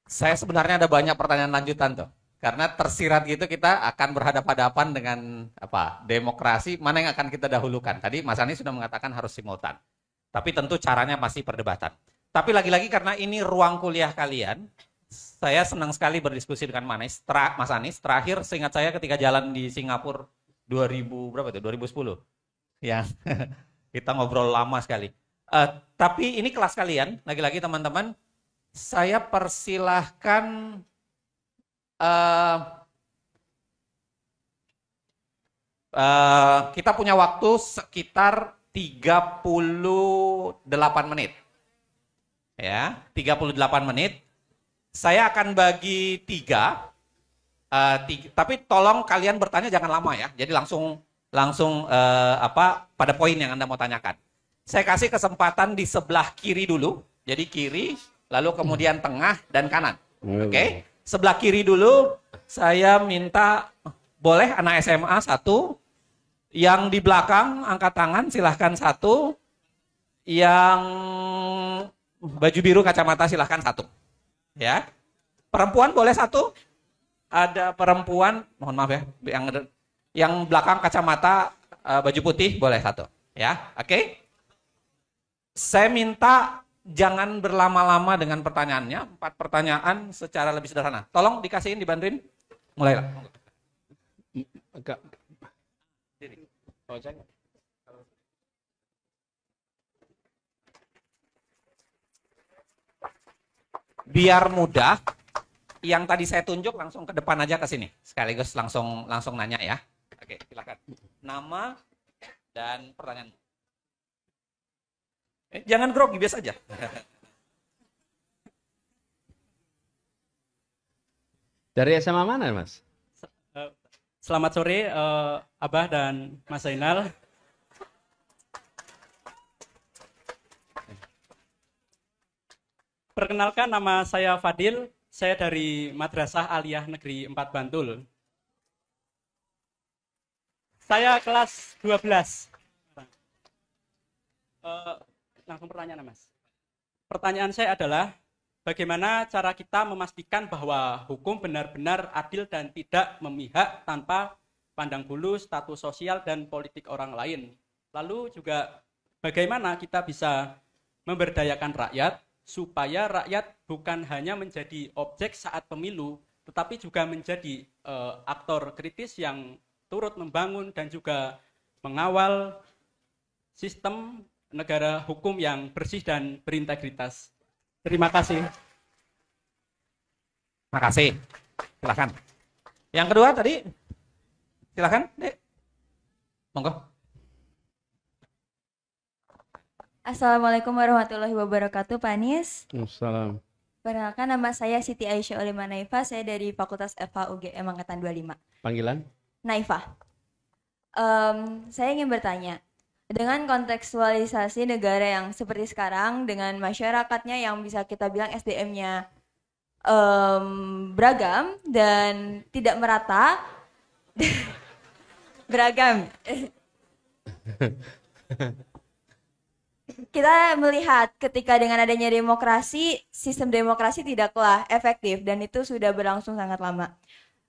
Saya sebenarnya ada banyak pertanyaan lanjutan tuh. Karena tersirat gitu kita akan berhadapan-hadapan dengan apa? Demokrasi, mana yang akan kita dahulukan. Tadi Mas Anies sudah mengatakan harus simultan. Tapi tentu caranya masih perdebatan. Tapi lagi-lagi karena ini ruang kuliah kalian, saya senang sekali berdiskusi dengan Mas Anies. Terakhir seingat saya ketika jalan di Singapura 2000 berapa itu? 2010. Yang kita ngobrol lama sekali. Tapi ini kelas kalian, lagi-lagi teman-teman, saya persilahkan kita punya waktu sekitar 38 menit. Ya, 38 menit. Saya akan bagi tiga, tapi tolong kalian bertanya jangan lama ya. Jadi langsung pada poin yang Anda mau tanyakan. Saya kasih kesempatan di sebelah kiri dulu. Jadi kiri, lalu kemudian tengah dan kanan. Oke? Sebelah kiri dulu, saya minta boleh anak SMA satu. Yang di belakang angkat tangan silahkan satu. Yang baju biru kacamata silahkan satu. Ya, perempuan boleh satu. Ada perempuan, mohon maaf ya, yang belakang kacamata baju putih boleh satu. Ya, oke. Saya minta jangan berlama-lama dengan pertanyaannya. 4 pertanyaan secara lebih sederhana. Tolong dikasihin, dibantuin. Mulailah. Agak. Biar mudah, yang tadi saya tunjuk langsung ke depan aja ke sini. Sekaligus langsung nanya ya. Oke, silakan. Nama dan pertanyaan. Jangan grogi, biasa aja. Dari SMA mana, Mas? Selamat sore, Abah dan Mas Zainal. Perkenalkan, nama saya Fadil. Saya dari Madrasah Aliyah Negeri 4 Bantul. Saya kelas 12. Langsung pertanyaan, Mas. Pertanyaan saya adalah, bagaimana cara kita memastikan bahwa hukum benar-benar adil dan tidak memihak tanpa pandang bulu status sosial dan politik orang lain? Lalu juga bagaimana kita bisa memberdayakan rakyat supaya rakyat bukan hanya menjadi objek saat pemilu, tetapi juga menjadi aktor kritis yang turut membangun dan juga mengawal sistem negara hukum yang bersih dan berintegritas. Terima kasih. Makasih. Silakan. Yang kedua tadi, silakan, Dek. Monggo. Assalamualaikum warahmatullahi wabarakatuh, Pak Anies. Assalamualaikum. Perkenalkan, nama saya Siti Aisyah Olima Naifa, saya dari Fakultas FH UGM Angkatan 25. Panggilan? Naifa. Saya ingin bertanya, dengan kontekstualisasi negara yang seperti sekarang, dengan masyarakatnya yang bisa kita bilang SDM-nya beragam dan tidak merata, beragam. Kita melihat ketika dengan adanya demokrasi, sistem demokrasi tidaklah efektif dan itu sudah berlangsung sangat lama.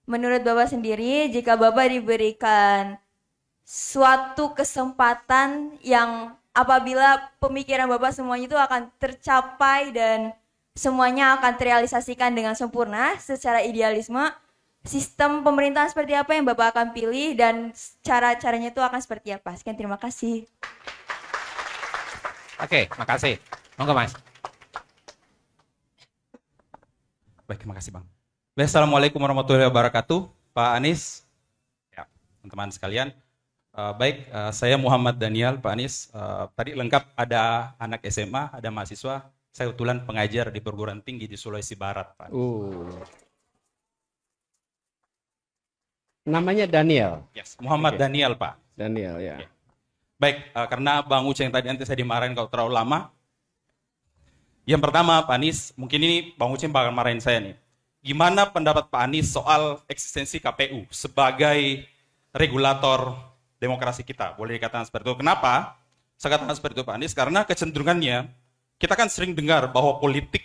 Menurut Bapak sendiri, jika Bapak diberikan suatu kesempatan yang apabila pemikiran Bapak semuanya itu akan tercapai dan semuanya akan terrealisasikan dengan sempurna secara idealisme, sistem pemerintahan seperti apa yang Bapak akan pilih dan cara-caranya itu akan seperti apa? Sekian, terima kasih. Oke, makasih. Monggo, Mas. Baik, terima kasih, Bang. Assalamualaikum warahmatullahi wabarakatuh, Pak Anies, ya, teman-teman sekalian. Saya Muhammad Daniel, Pak Anies. Tadi lengkap ada anak SMA, ada mahasiswa. Saya kebetulan pengajar di perguruan tinggi di Sulawesi Barat, Pak Anies. Namanya Daniel. Yes, Muhammad Daniel, Pak. Daniel, ya. Okay. Baik, karena Bang Uceng tadi nanti saya dimarahin kalau terlalu lama. Yang pertama, Pak Anies, mungkin ini Bang Uceng bakal marahin saya nih. Gimana pendapat Pak Anies soal eksistensi KPU sebagai regulator demokrasi kita? Boleh dikatakan seperti itu. Kenapa saya katakan seperti itu, Pak Anies? Karena kecenderungannya, kita kan sering dengar bahwa politik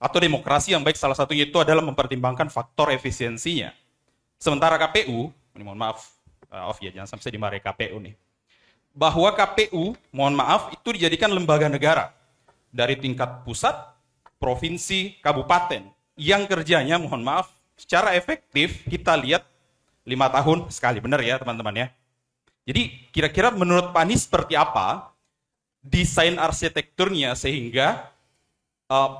atau demokrasi yang baik salah satunya itu adalah mempertimbangkan faktor efisiensinya. Sementara KPU, ini mohon maaf, off ya, jangan sampai dimarahi KPU nih. Bahwa KPU, mohon maaf, itu dijadikan lembaga negara dari tingkat pusat, provinsi, kabupaten, yang kerjanya, mohon maaf, secara efektif kita lihat 5 tahun sekali, benar ya teman-teman ya. Jadi kira-kira menurut Pak Anies seperti apa desain arsitekturnya sehingga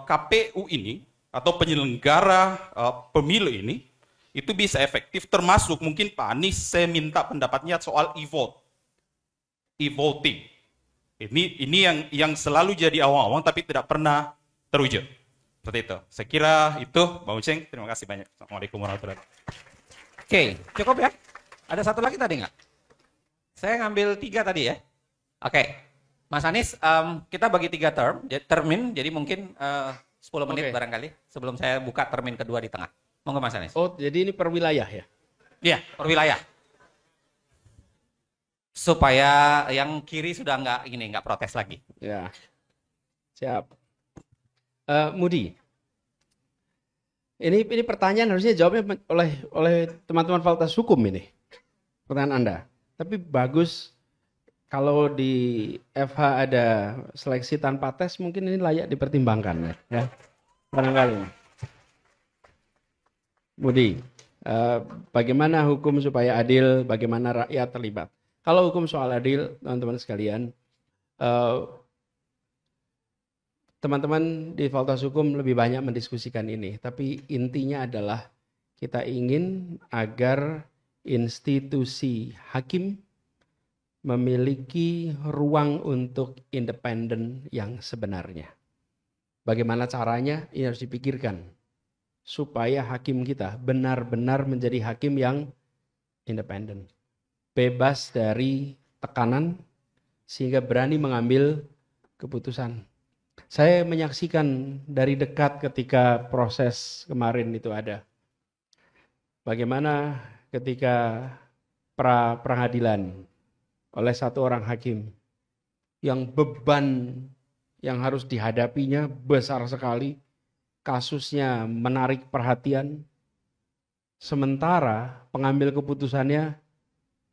KPU ini atau penyelenggara pemilu ini itu bisa efektif, termasuk mungkin Pak Anies saya minta pendapatnya soal e-vote, e-voting. Ini yang selalu jadi awang-awang tapi tidak pernah terwujud. Seperti itu. Saya kira itu, Bang Uceng. Terima kasih banyak. Assalamualaikum warahmatullahi wabarakatuh. Oke, cukup ya? Ada satu lagi tadi nggak? Saya ngambil 3 tadi ya. Oke, Mas Anies, kita bagi 3 termin, jadi mungkin 10 menit Oke. barangkali sebelum saya buka termin kedua di tengah. Monggo Mas Anies. Oh, jadi ini per wilayah ya? Iya, per wilayah. Supaya yang kiri sudah nggak protes lagi. Ya. Siap. Mudi. Ini pertanyaan harusnya jawabnya oleh teman-teman Fakultas Hukum ini. Pertanyaan Anda. Tapi bagus kalau di FH ada seleksi tanpa tes, mungkin ini layak dipertimbangkan ya. Barangkali. Mudi, bagaimana hukum supaya adil, bagaimana rakyat terlibat? Kalau hukum soal adil, teman-teman sekalian, teman-teman di Fakultas Hukum lebih banyak mendiskusikan ini, tapi intinya adalah kita ingin agar institusi hakim memiliki ruang untuk independen yang sebenarnya. Bagaimana caranya? Ini harus dipikirkan supaya hakim kita benar-benar menjadi hakim yang independen, bebas dari tekanan sehingga berani mengambil keputusan. Saya menyaksikan dari dekat ketika proses kemarin itu ada. Bagaimana ketika pra-peradilan oleh satu orang hakim yang beban yang harus dihadapinya besar sekali, kasusnya menarik perhatian, sementara pengambil keputusannya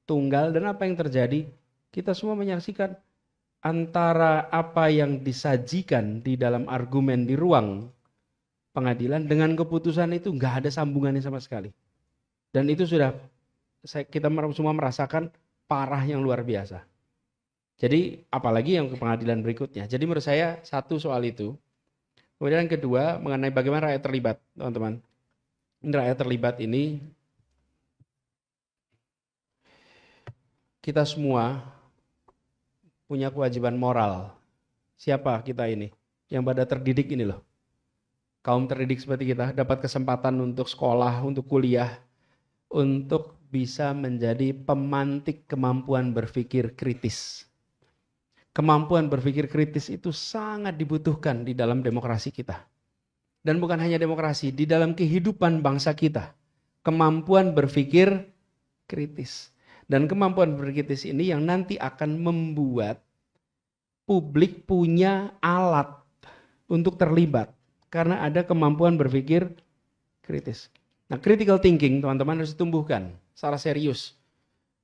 tunggal, dan apa yang terjadi? Kita semua menyaksikan antara apa yang disajikan di dalam argumen di ruang pengadilan dengan keputusan itu nggak ada sambungannya sama sekali. Dan itu sudah kita semua merasakan parah yang luar biasa. Jadi apalagi yang ke pengadilan berikutnya. Jadi menurut saya satu soal itu. Kemudian yang kedua mengenai bagaimana rakyat terlibat, teman-teman. Rakyat terlibat ini kita semua punya kewajiban moral. Siapa kita ini? Yang pada terdidik ini loh. Kaum terdidik seperti kita dapat kesempatan untuk sekolah, untuk kuliah, untuk bisa menjadi pemantik kemampuan berpikir kritis. Kemampuan berpikir kritis itu sangat dibutuhkan di dalam demokrasi kita. Dan bukan hanya demokrasi, di dalam kehidupan bangsa kita. Kemampuan berpikir kritis. Dan kemampuan berpikir kritis ini yang nanti akan membuat publik punya alat untuk terlibat. Karena ada kemampuan berpikir kritis. Nah, critical thinking teman-teman harus ditumbuhkan secara serius.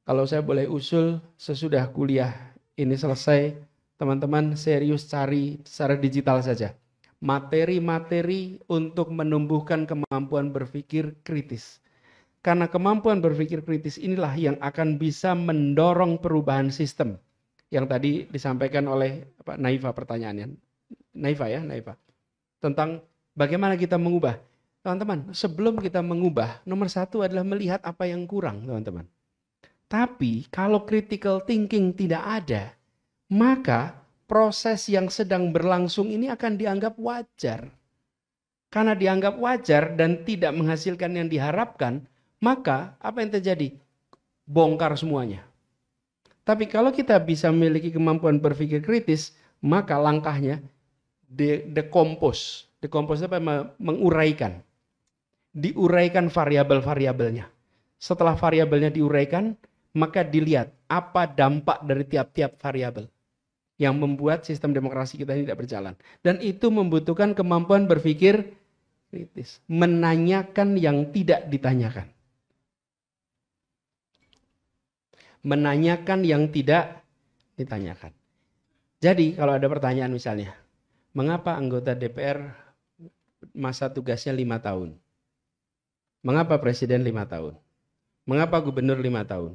Kalau saya boleh usul sesudah kuliah ini selesai, teman-teman serius cari secara digital saja materi-materi untuk menumbuhkan kemampuan berpikir kritis. Karena kemampuan berpikir kritis inilah yang akan bisa mendorong perubahan sistem. Yang tadi disampaikan oleh Pak Naifa pertanyaannya. Naifa. Tentang bagaimana kita mengubah. Teman-teman, sebelum kita mengubah, nomor satu adalah melihat apa yang kurang, teman-teman. Tapi kalau critical thinking tidak ada, maka proses yang sedang berlangsung ini akan dianggap wajar. Karena dianggap wajar dan tidak menghasilkan yang diharapkan, maka apa yang terjadi? Bongkar semuanya. Tapi kalau kita bisa memiliki kemampuan berpikir kritis, maka langkahnya decompose. Decompose apa? Menguraikan. Diuraikan variabel-variabelnya. Setelah variabelnya diuraikan, maka dilihat apa dampak dari tiap-tiap variabel. yang membuat sistem demokrasi kita ini tidak berjalan. Dan itu membutuhkan kemampuan berpikir kritis, menanyakan yang tidak ditanyakan. Menanyakan yang tidak ditanyakan. Jadi kalau ada pertanyaan misalnya, mengapa anggota DPR masa tugasnya 5 tahun? Mengapa presiden 5 tahun? Mengapa gubernur 5 tahun?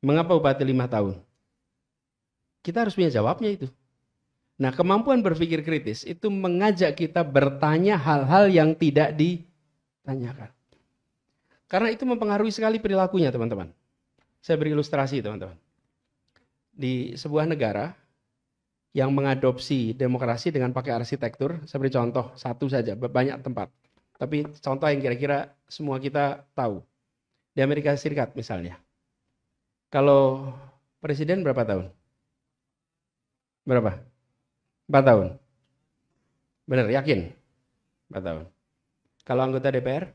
Mengapa bupati 5 tahun? Kita harus punya jawabnya itu. Nah, kemampuan berpikir kritis itu mengajak kita bertanya hal-hal yang tidak ditanyakan. Karena itu mempengaruhi sekali perilakunya, teman-teman. Saya beri ilustrasi, teman-teman. Di sebuah negara yang mengadopsi demokrasi dengan pakai arsitektur, saya beri contoh satu saja, banyak tempat. Tapi contoh yang kira-kira semua kita tahu. Di Amerika Serikat misalnya. Kalau presiden berapa tahun? Berapa? 4 tahun. Benar, yakin? 4 tahun. Kalau anggota DPR?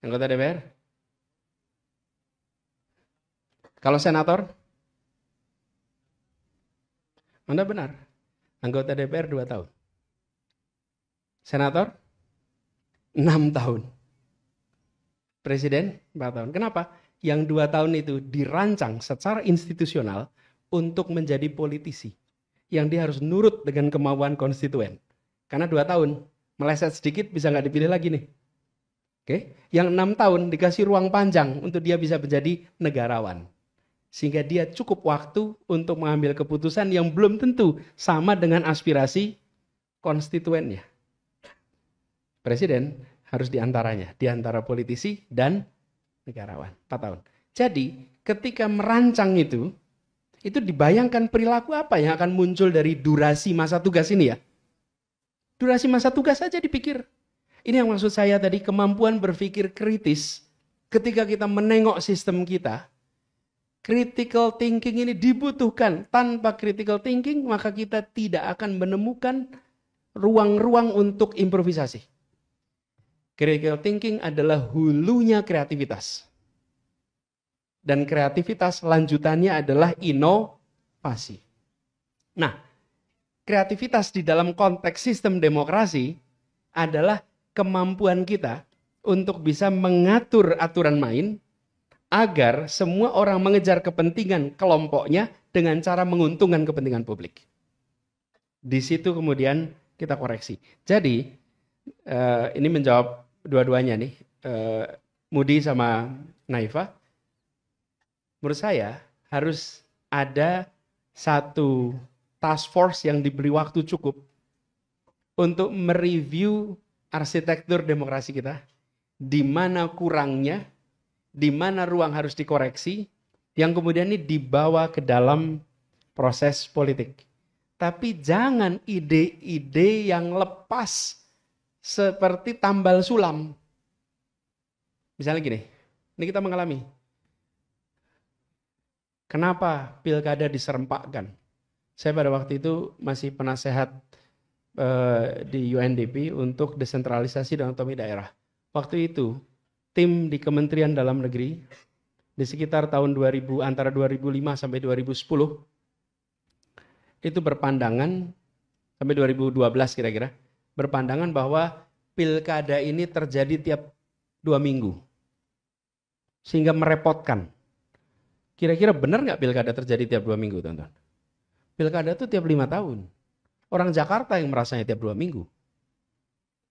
Anggota DPR? Kalau senator? Anda benar. Anggota DPR 2 tahun. Senator? 6 tahun. Presiden? 4 tahun. Kenapa? Yang 2 tahun itu dirancang secara institusional untuk menjadi politisi. Yang dia harus nurut dengan kemauan konstituen. Karena 2 tahun, meleset sedikit bisa nggak dipilih lagi nih. Oke? Yang 6 tahun dikasih ruang panjang untuk dia bisa menjadi negarawan. Sehingga dia cukup waktu untuk mengambil keputusan yang belum tentu sama dengan aspirasi konstituennya. Presiden harus diantaranya, diantara politisi dan negarawan. 4 tahun. Jadi ketika merancang itu dibayangkan perilaku apa yang akan muncul dari durasi masa tugas ini ya. Durasi masa tugas saja dipikir. Ini yang maksud saya tadi, kemampuan berpikir kritis. Ketika kita menengok sistem kita, critical thinking ini dibutuhkan. Tanpa critical thinking maka kita tidak akan menemukan ruang-ruang untuk improvisasi. Critical thinking adalah hulunya kreativitas. Dan kreativitas lanjutannya adalah inovasi. Nah, kreativitas di dalam konteks sistem demokrasi adalah kemampuan kita untuk bisa mengatur aturan main agar semua orang mengejar kepentingan kelompoknya dengan cara menguntungkan kepentingan publik. Di situ kemudian kita koreksi. Jadi, ini menjawab dua-duanya nih, Mudi sama Naifa. Menurut saya harus ada satu task force yang diberi waktu cukup untuk mereview arsitektur demokrasi kita, di mana kurangnya, di mana ruang harus dikoreksi, yang kemudian ini dibawa ke dalam proses politik. Tapi jangan ide-ide yang lepas seperti tambal sulam. Misalnya gini, ini kita mengalami. Kenapa pilkada diserempakkan? Saya pada waktu itu masih penasehat di UNDP untuk desentralisasi dan otonomi daerah. Waktu itu, tim di Kementerian Dalam Negeri, di sekitar tahun 2000, antara 2005 sampai 2010, itu berpandangan, sampai 2012 kira-kira, berpandangan bahwa pilkada ini terjadi tiap 2 minggu. Sehingga merepotkan. Kira-kira benar nggak pilkada terjadi tiap 2 minggu, teman-teman? Pilkada itu tiap 5 tahun. Orang Jakarta yang merasanya tiap 2 minggu.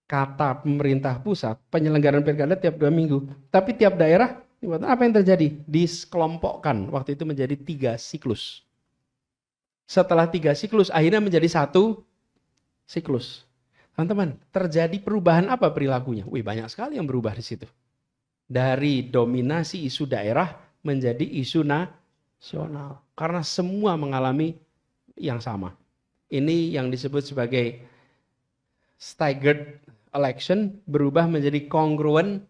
Kata pemerintah pusat, penyelenggaraan pilkada tiap 2 minggu. Tapi tiap daerah, apa yang terjadi? Dikelompokkan. Waktu itu menjadi 3 siklus. Setelah 3 siklus, akhirnya menjadi 1 siklus. Teman-teman, terjadi perubahan apa perilakunya? Wih, banyak sekali yang berubah di situ. Dari dominasi isu daerah menjadi isu nasional. Karena semua mengalami yang sama. Ini yang disebut sebagai staggered election berubah menjadi congruent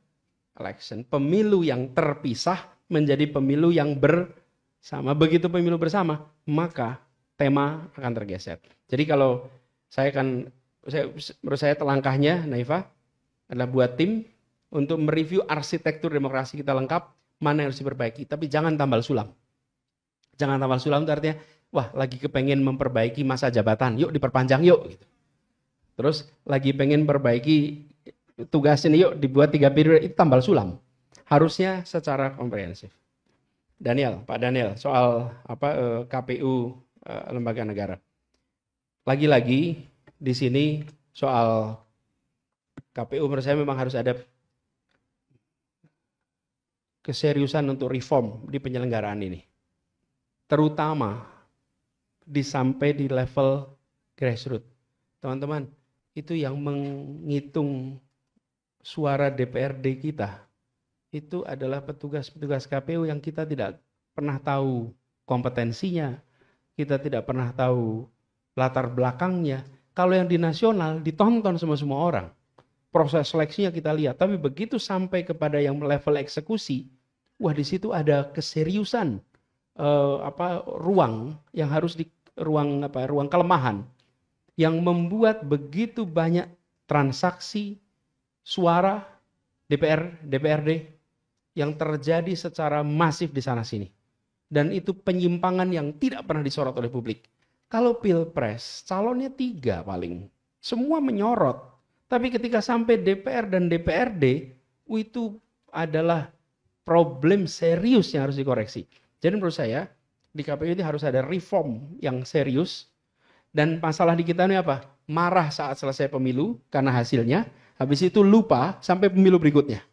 election. Pemilu yang terpisah menjadi pemilu yang bersama. Begitu pemilu bersama, maka tema akan tergeser. Jadi kalau menurut saya langkahnya, Naifa, adalah buat tim untuk mereview arsitektur demokrasi kita lengkap, mana yang harus diperbaiki. Tapi jangan tambal sulam. Jangan tambal sulam itu artinya, wah lagi kepengen memperbaiki masa jabatan, yuk diperpanjang yuk. Gitu. Terus lagi pengen perbaiki tugas ini, yuk dibuat 3 periode, itu tambal sulam. Harusnya secara komprehensif. Daniel, Pak Daniel, soal KPU lembaga negara. Lagi-lagi di sini soal KPU menurut saya memang harus ada keseriusan untuk reform di penyelenggaraan ini. Terutama sampai di level grassroots. Teman-teman, itu yang menghitung suara DPRD kita, itu adalah petugas-petugas KPU yang kita tidak pernah tahu kompetensinya, kita tidak pernah tahu latar belakangnya. Kalau yang di nasional ditonton semua orang. Proses seleksinya kita lihat, tapi begitu sampai kepada yang level eksekusi, wah di situ ada keseriusan ruang yang harus ruang kelemahan yang membuat begitu banyak transaksi suara DPRD yang terjadi secara masif di sana sini. Dan itu penyimpangan yang tidak pernah disorot oleh publik. Kalau Pilpres, calonnya 3 paling. Semua menyorot. Tapi ketika sampai DPR dan DPRD, itu adalah problem serius yang harus dikoreksi. Jadi menurut saya, di KPU ini harus ada reform yang serius. Dan masalah di kita ini apa? Marah saat selesai pemilu karena hasilnya. Habis itu lupa sampai pemilu berikutnya.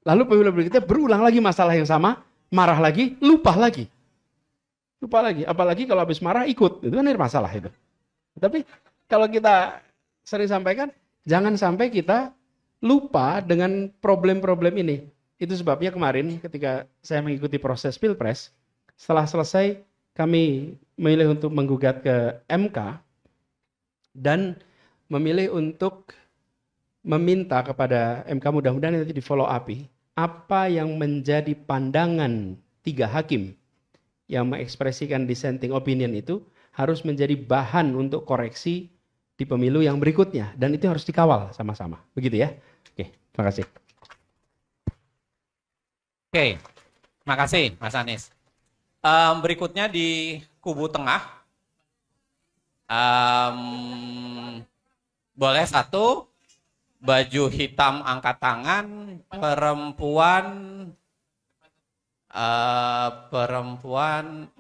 Lalu pemilu berikutnya berulang lagi masalah yang sama. Marah lagi, lupa lagi. Lupa lagi. Apalagi kalau habis marah ikut. Itu kan masalah itu. Tapi kalau kita sering sampaikan, jangan sampai kita lupa dengan problem-problem ini. Itu sebabnya kemarin ketika saya mengikuti proses Pilpres, setelah selesai kami memilih untuk menggugat ke MK dan memilih untuk meminta kepada MK, mudah-mudahan itu di follow up, apa yang menjadi pandangan 3 hakim yang mengekspresikan dissenting opinion itu harus menjadi bahan untuk koreksi di pemilu yang berikutnya. Dan itu harus dikawal sama-sama. Begitu ya. Oke, terima kasih. Oke, terima kasih Mas Anies. Berikutnya di kubu tengah. Boleh 1, baju hitam angkat tangan, perempuan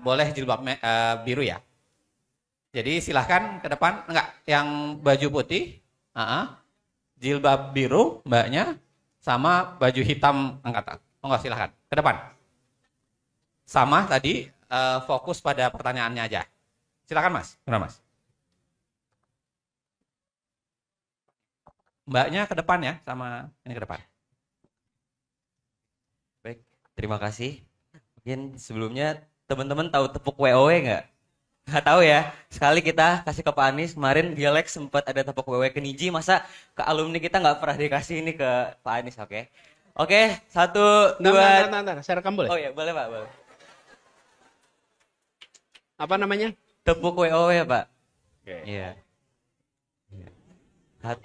boleh jilbab biru ya. Jadi silahkan ke depan, enggak, yang baju putih, jilbab biru mbaknya, sama baju hitam angkat tangan. Enggak, silahkan ke depan. Sama tadi, fokus pada pertanyaannya aja. Silakan Mas, benar Mas. Mbaknya ke depan ya, sama ini ke depan. Baik, terima kasih. Mungkin sebelumnya teman-teman tahu tepuk WOW nggak? Nggak tahu ya. Sekali kita kasih ke Pak Anies, kemarin di Lex sempat ada tepuk WOW ke Niji, masa ke alumni kita nggak pernah dikasih ini ke Pak Anies, oke? Oke, 1, 2... Nanti, saya rekam boleh? Oh ya, boleh Pak, boleh. Apa namanya? Tepuk WOW ya Pak? Oke. Iya. 1,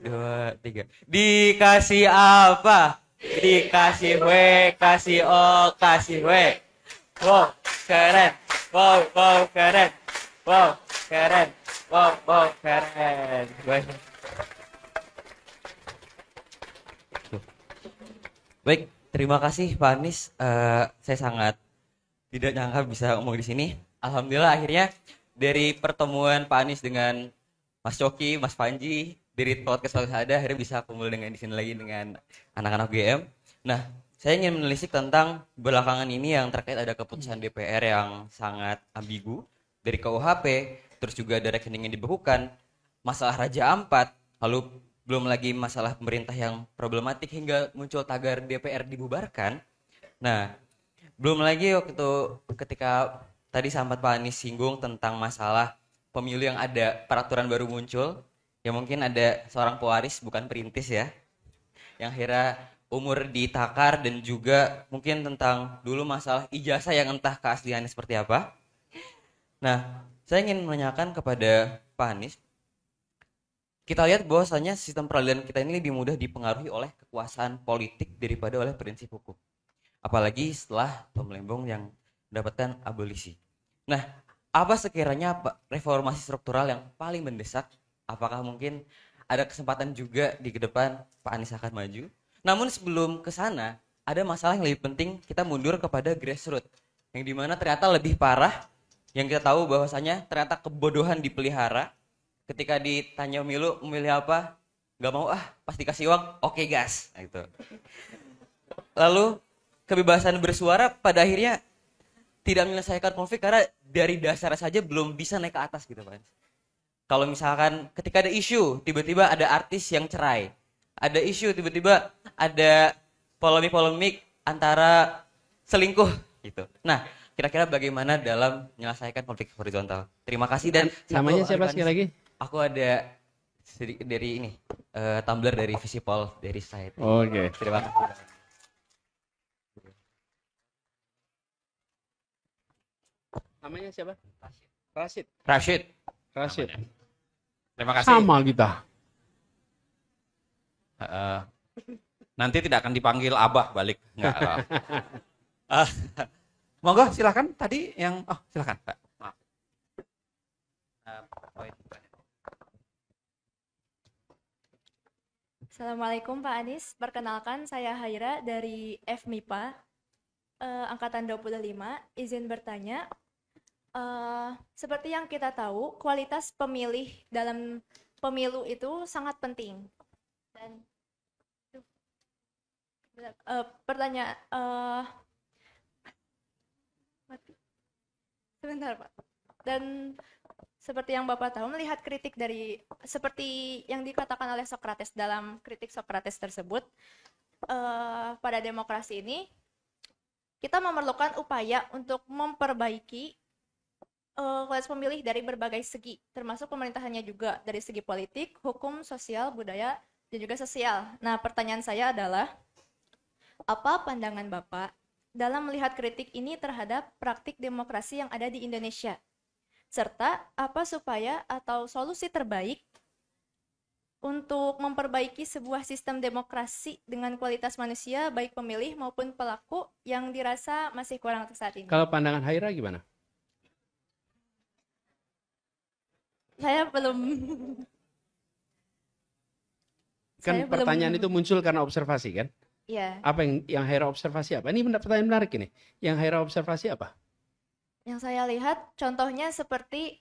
2, 3. Dikasih apa? Dikasih W, kasih O, kasih W. Wow, keren. Wow, wow, keren. Wow, keren. Wow, wow, keren. Baik, terima kasih Pak Anies. Saya sangat tidak nyangka bisa ngomong di sini. Alhamdulillah akhirnya dari pertemuan Pak Anies dengan Mas Coki, Mas Panji, dari podcast ada akhirnya bisa kumpul dengan di sini lagi dengan anak-anak GM. Nah, saya ingin menelisik tentang belakangan ini yang terkait ada keputusan DPR yang sangat ambigu dari KUHP, terus juga ada rekening yang dibekukan, masalah Raja Ampat, lalu belum lagi masalah pemerintah yang problematik hingga muncul tagar DPR dibubarkan. Nah, belum lagi waktu itu ketika tadi sempat Pak Anies singgung tentang masalah pemilu yang ada peraturan baru muncul, ya mungkin ada seorang pewaris bukan perintis ya, yang akhirnya umur ditakar, dan juga mungkin tentang dulu masalah ijazah yang entah keasliannya seperti apa. Nah, saya ingin menanyakan kepada Pak Anies, kita lihat bahwasanya sistem peradilan kita ini lebih mudah dipengaruhi oleh kekuasaan politik daripada oleh prinsip hukum. Apalagi setelah Tom Lembong yang mendapatkan abolisi. Nah, apa sekiranya reformasi struktural yang paling mendesak? Apakah mungkin ada kesempatan juga di ke depan Pak Anies akan maju? Namun sebelum ke sana, ada masalah yang lebih penting, kita mundur kepada grassroots. Yang dimana ternyata lebih parah, yang kita tahu bahwasanya ternyata kebodohan dipelihara. Ketika ditanya memilih apa? Gak mau pasti kasih uang, oke gas. Nah, gitu. Lalu kebebasan bersuara pada akhirnya tidak menyelesaikan konflik karena dari dasar saja belum bisa naik ke atas gitu Pak. Kalau misalkan ketika ada isu, tiba-tiba ada artis yang cerai. Ada isu, tiba-tiba ada polemik-polemik antara selingkuh gitu. Nah, kira-kira bagaimana dalam menyelesaikan konflik horizontal? Terima kasih dan Namanya siapa sekali lagi? Aku ada sedikit dari ini, tumbler dari Visipol dari Society. Oke. Terima kasih. Namanya siapa? Rashid. Rashid. Rashid. Terima kasih. Sama kita. Nanti tidak akan dipanggil Abah balik. Enggak. Monggo silakan tadi yang silakan Pak. Maaf. Assalamualaikum Pak Anies, perkenalkan saya Haira dari FMIPA, Angkatan 25, izin bertanya, seperti yang kita tahu, kualitas pemilih dalam pemilu itu sangat penting. Dan pertanyaan, sebentar Pak, dan seperti yang Bapak tahu, melihat kritik dari seperti yang dikatakan oleh Socrates dalam kritik Socrates tersebut, pada demokrasi ini kita memerlukan upaya untuk memperbaiki kualitas pemilih dari berbagai segi, termasuk pemerintahannya juga dari segi politik, hukum, sosial, budaya, dan juga sosial. Nah, pertanyaan saya adalah, apa pandangan Bapak dalam melihat kritik ini terhadap praktik demokrasi yang ada di Indonesia? Serta apa supaya atau solusi terbaik untuk memperbaiki sebuah sistem demokrasi dengan kualitas manusia, baik pemilih maupun pelaku, yang dirasa masih kurang untuk saat ini? Kalau pandangan Haira gimana? Saya belum. Kan Saya pertanyaan belum. itu muncul karena observasi kan? Iya. Apa yang Haira observasi apa? Ini pertanyaan menarik ini. Yang Haira observasi apa? Yang saya lihat contohnya seperti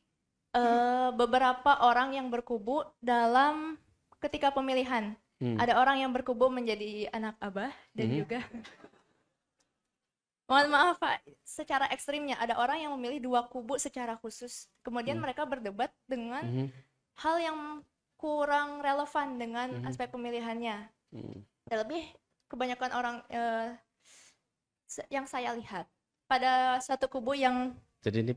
beberapa orang yang berkubu dalam ketika pemilihan. Ada orang yang berkubu menjadi anak abah dan juga mohon maaf Pak, secara ekstrimnya ada orang yang memilih dua kubu secara khusus. Kemudian mereka berdebat dengan hal yang kurang relevan dengan aspek pemilihannya. Terlebih kebanyakan orang yang saya lihat pada satu kubu yang Jadi ini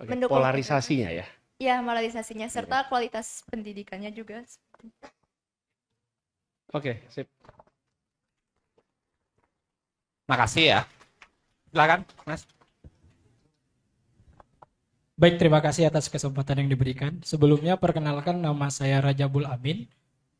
mendukung polarisasinya ya. ya, polarisasinya serta kualitas pendidikannya juga. Oke, sip. Makasih ya. Silakan, Mas. Baik, terima kasih atas kesempatan yang diberikan. Sebelumnya perkenalkan, nama saya Rajabul Amin.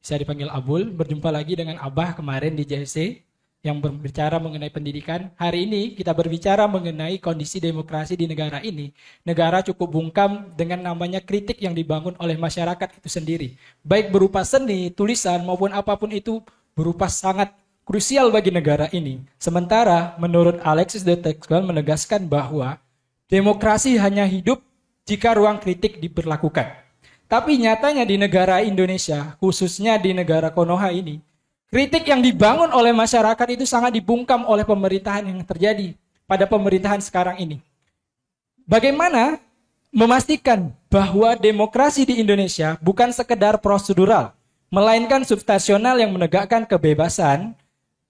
Bisa dipanggil Abul. Berjumpa lagi dengan Abah kemarin di JSC yang berbicara mengenai pendidikan. Hari ini kita berbicara mengenai kondisi demokrasi di negara ini. Negara cukup bungkam dengan namanya kritik yang dibangun oleh masyarakat itu sendiri. Baik berupa seni, tulisan maupun apapun itu berupa sangat krusial bagi negara ini. Sementara menurut Alexis de Tocqueville menegaskan bahwa demokrasi hanya hidup jika ruang kritik diberlakukan. Tapi nyatanya di negara Indonesia, khususnya di negara Konoha ini, kritik yang dibangun oleh masyarakat itu sangat dibungkam oleh pemerintahan yang terjadi pada pemerintahan sekarang ini. Bagaimana memastikan bahwa demokrasi di Indonesia bukan sekedar prosedural, melainkan substansional yang menegakkan kebebasan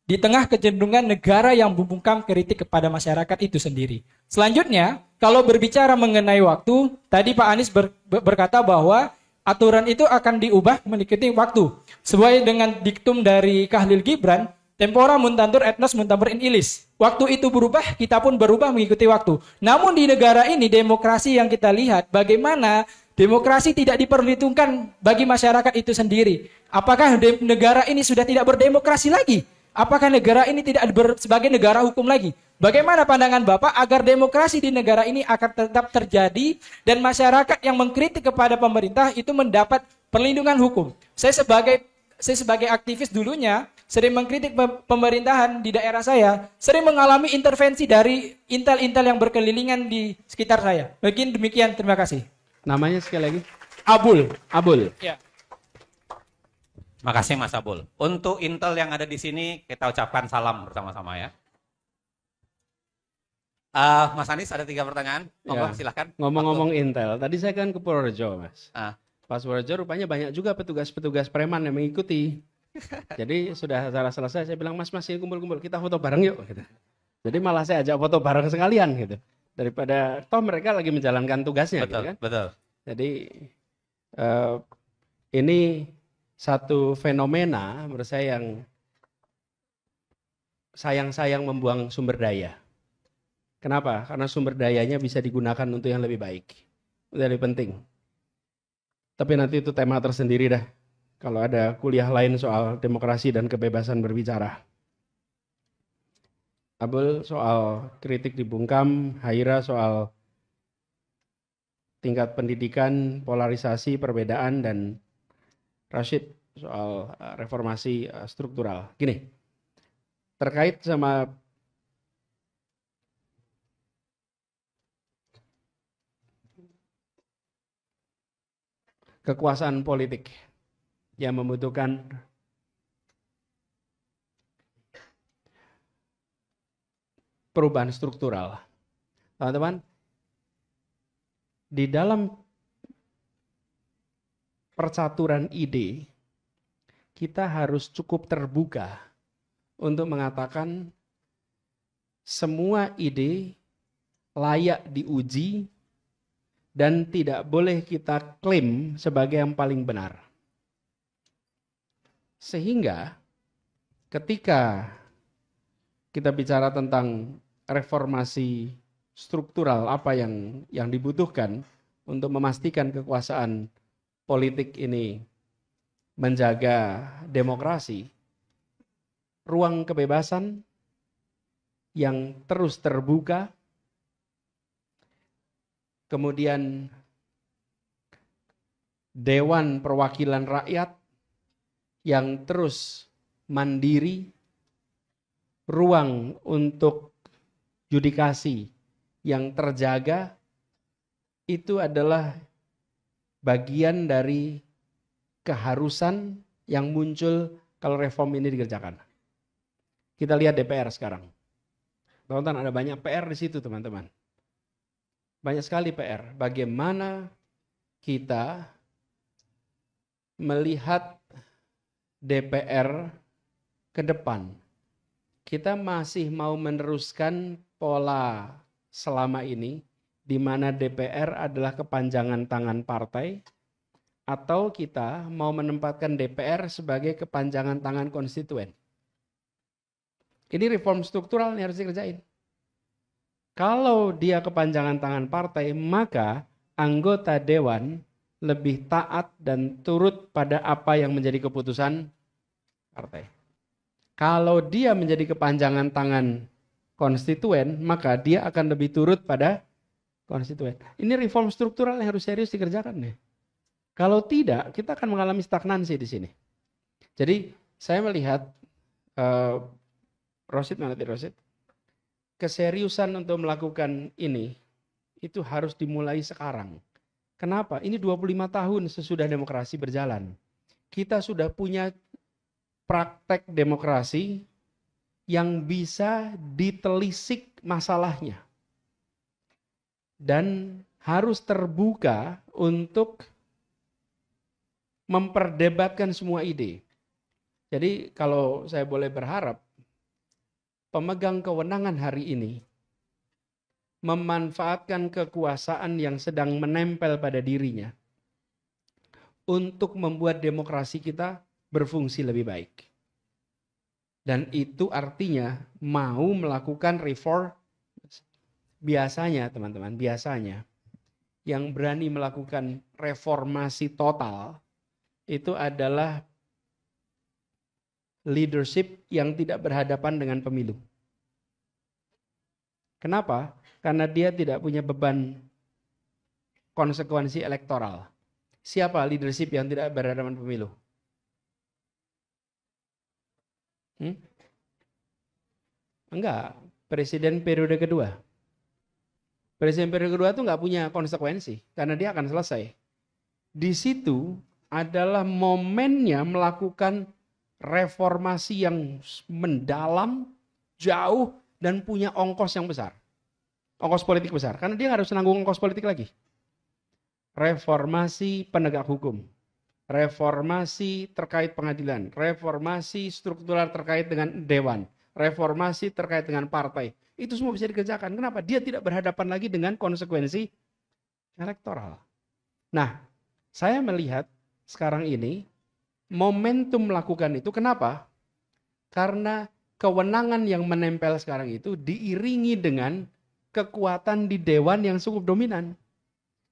di tengah kecenderungan negara yang membungkam kritik kepada masyarakat itu sendiri. Selanjutnya, kalau berbicara mengenai waktu, tadi Pak Anies berkata bahwa aturan itu akan diubah mengikuti waktu. Sesuai dengan diktum dari Khalil Gibran, tempora muntantur etnos muntabur in illis. Waktu itu berubah, kita pun berubah mengikuti waktu. Namun di negara ini, demokrasi yang kita lihat, bagaimana demokrasi tidak diperhitungkan bagi masyarakat itu sendiri. Apakah negara ini sudah tidak berdemokrasi lagi? Apakah negara ini tidak sebagai negara hukum lagi? Bagaimana pandangan Bapak agar demokrasi di negara ini akan tetap terjadi dan masyarakat yang mengkritik kepada pemerintah itu mendapat perlindungan hukum? Saya sebagai aktivis dulunya sering mengkritik pemerintahan di daerah saya, sering mengalami intervensi dari intel-intel yang berkelilingan di sekitar saya. Mungkin demikian, terima kasih. Namanya sekali lagi? Abul. Abul. Ya. Makasih Mas Abul. Untuk Intel yang ada di sini, kita ucapkan salam bersama-sama ya. Mas Anies ada 3 pertanyaan. Monggo, Ya. silahkan. Ngomong-ngomong Intel, tadi saya kan ke Purworejo, Mas. Ah. Pas Purworejo rupanya banyak juga petugas-petugas preman yang mengikuti. Jadi sudah acara selesai, saya bilang, Mas, ini kumpul-kumpul, kita foto bareng yuk. Gitu. Jadi malah saya ajak foto bareng sekalian gitu. Daripada, toh mereka lagi menjalankan tugasnya. Betul, gitu kan. betul. Jadi ini satu fenomena menurut saya yang sayang-sayang membuang sumber daya. Kenapa? Karena sumber dayanya bisa digunakan untuk yang lebih baik. Itu lebih penting. Tapi nanti itu tema tersendiri dah. Kalau ada kuliah lain soal demokrasi dan kebebasan berbicara. Abul soal kritik dibungkam, Haira soal tingkat pendidikan, polarisasi, perbedaan, dan Rashid soal reformasi struktural. Gini, terkait sama kekuasaan politik yang membutuhkan perubahan struktural. Teman-teman, di dalam percaturan ide, kita harus cukup terbuka untuk mengatakan semua ide layak diuji dan tidak boleh kita klaim sebagai yang paling benar. Sehingga ketika kita bicara tentang reformasi struktural, apa yang dibutuhkan untuk memastikan kekuasaan politik ini menjaga demokrasi, ruang kebebasan yang terus terbuka, kemudian Dewan Perwakilan Rakyat yang terus mandiri, ruang untuk yudikasi yang terjaga, itu adalah bagian dari keharusan yang muncul kalau reform ini dikerjakan. Kita lihat DPR sekarang. Teman-teman, ada banyak PR di situ, teman-teman. Banyak sekali PR. Bagaimana kita melihat DPR ke depan. Kita masih mau meneruskan pola selama ini, di mana DPR adalah kepanjangan tangan partai, atau kita mau menempatkan DPR sebagai kepanjangan tangan konstituen. Ini reform struktural yang harus dikerjain. Kalau dia kepanjangan tangan partai, maka anggota dewan lebih taat dan turut pada apa yang menjadi keputusan partai. Kalau dia menjadi kepanjangan tangan konstituen, maka dia akan lebih turut pada konstituen. Ini reform struktural yang harus serius dikerjakan nih. Kalau tidak, kita akan mengalami stagnansi di sini. Jadi saya melihat Rosid, keseriusan untuk melakukan ini itu harus dimulai sekarang. Kenapa? Ini 25 tahun sesudah demokrasi berjalan. Kita sudah punya praktek demokrasi yang bisa ditelisik masalahnya. Dan harus terbuka untuk memperdebatkan semua ide. Jadi kalau saya boleh berharap, pemegang kewenangan hari ini memanfaatkan kekuasaan yang sedang menempel pada dirinya untuk membuat demokrasi kita berfungsi lebih baik. Dan itu artinya mau melakukan reform. Biasanya teman-teman, biasanya yang berani melakukan reformasi total itu adalah leadership yang tidak berhadapan dengan pemilu. Kenapa? Karena dia tidak punya beban konsekuensi elektoral. Siapa leadership yang tidak berhadapan pemilu? Enggak, presiden periode kedua. Presiden periode kedua itu nggak punya konsekuensi, karena dia akan selesai. Di situ adalah momennya melakukan reformasi yang mendalam, jauh, dan punya ongkos yang besar. Ongkos politik besar, karena dia harus menanggung ongkos politik lagi. Reformasi penegak hukum, reformasi terkait pengadilan, reformasi struktural terkait dengan dewan, reformasi terkait dengan partai. Itu semua bisa dikerjakan. Kenapa? Dia tidak berhadapan lagi dengan konsekuensi elektoral. Nah, saya melihat sekarang ini momentum melakukan itu. Kenapa? Karena kewenangan yang menempel sekarang itu diiringi dengan kekuatan di dewan yang cukup dominan.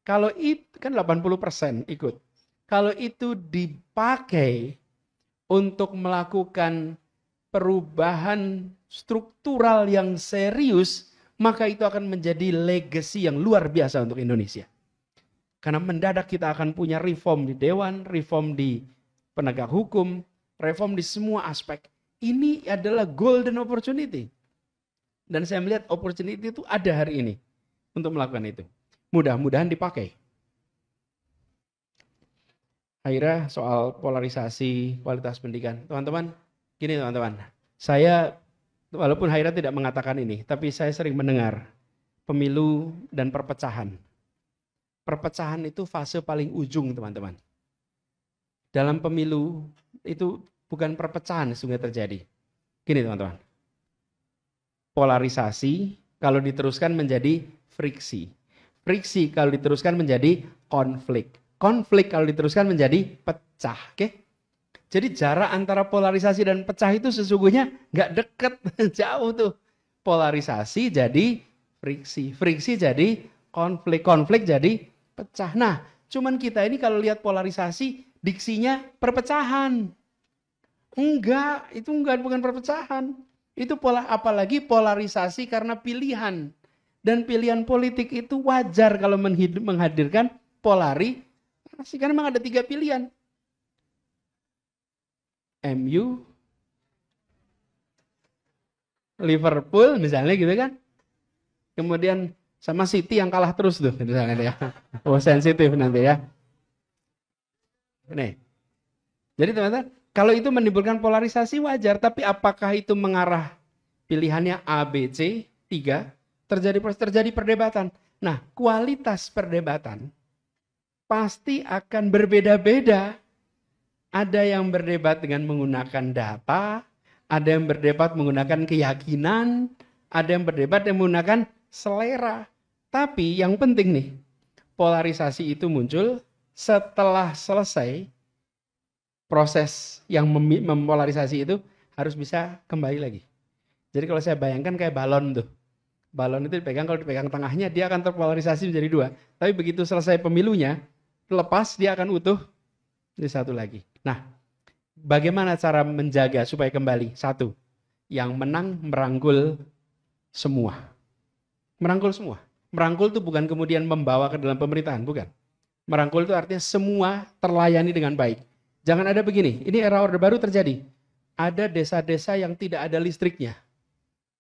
Kalau itu kan 80% ikut. Kalau itu dipakai untuk melakukan perubahan struktural yang serius, maka itu akan menjadi legacy yang luar biasa untuk Indonesia. Karena mendadak kita akan punya reform di dewan, reform di penegak hukum, reform di semua aspek. Ini adalah golden opportunity. Dan saya melihat opportunity itu ada hari ini untuk melakukan itu. Mudah-mudahan dipakai. Akhirnya soal polarisasi, kualitas pendidikan. Teman-teman, gini teman-teman. Saya, walaupun Haira tidak mengatakan ini, tapi saya sering mendengar pemilu dan perpecahan. Perpecahan itu fase paling ujung, teman-teman. Dalam pemilu itu bukan perpecahan sehingga terjadi. Gini teman-teman. Polarisasi kalau diteruskan menjadi friksi. Friksi kalau diteruskan menjadi konflik. Konflik kalau diteruskan menjadi pecah. Oke? Jadi jarak antara polarisasi dan pecah itu sesungguhnya nggak deket, jauh tuh. Polarisasi jadi friksi. Friksi jadi konflik. Konflik jadi pecah. Nah, cuman kita ini kalau lihat polarisasi, diksinya perpecahan. Enggak, itu bukan perpecahan. Itu apalagi polarisasi karena pilihan. Dan pilihan politik itu wajar kalau menghadirkan polarisasi. Karena memang ada 3 pilihan. MU, Liverpool misalnya gitu kan. Kemudian sama City yang kalah terus tuh misalnya ya. Oh sensitif nanti ya. Nih. Jadi teman-teman, kalau itu menimbulkan polarisasi wajar, tapi apakah itu mengarah pilihannya A, B, C, 3, terjadi perdebatan. Nah, kualitas perdebatan pasti akan berbeda-beda. Ada yang berdebat dengan menggunakan data, ada yang berdebat menggunakan keyakinan, ada yang berdebat yang menggunakan selera. Tapi yang penting nih, polarisasi itu muncul setelah selesai proses yang mempolarisasi itu harus bisa kembali lagi. Jadi kalau saya bayangkan kayak balon tuh. Balon itu dipegang, kalau dipegang tengahnya dia akan terpolarisasi menjadi 2. Tapi begitu selesai pemilunya, lepas dia akan utuh jadi satu lagi. Nah, bagaimana cara menjaga supaya kembali? 1, yang menang merangkul semua. Merangkul semua. Merangkul itu bukan kemudian membawa ke dalam pemerintahan, bukan. Merangkul itu artinya semua terlayani dengan baik. Jangan ada begini, ini era Orde Baru terjadi. Ada desa-desa yang tidak ada listriknya.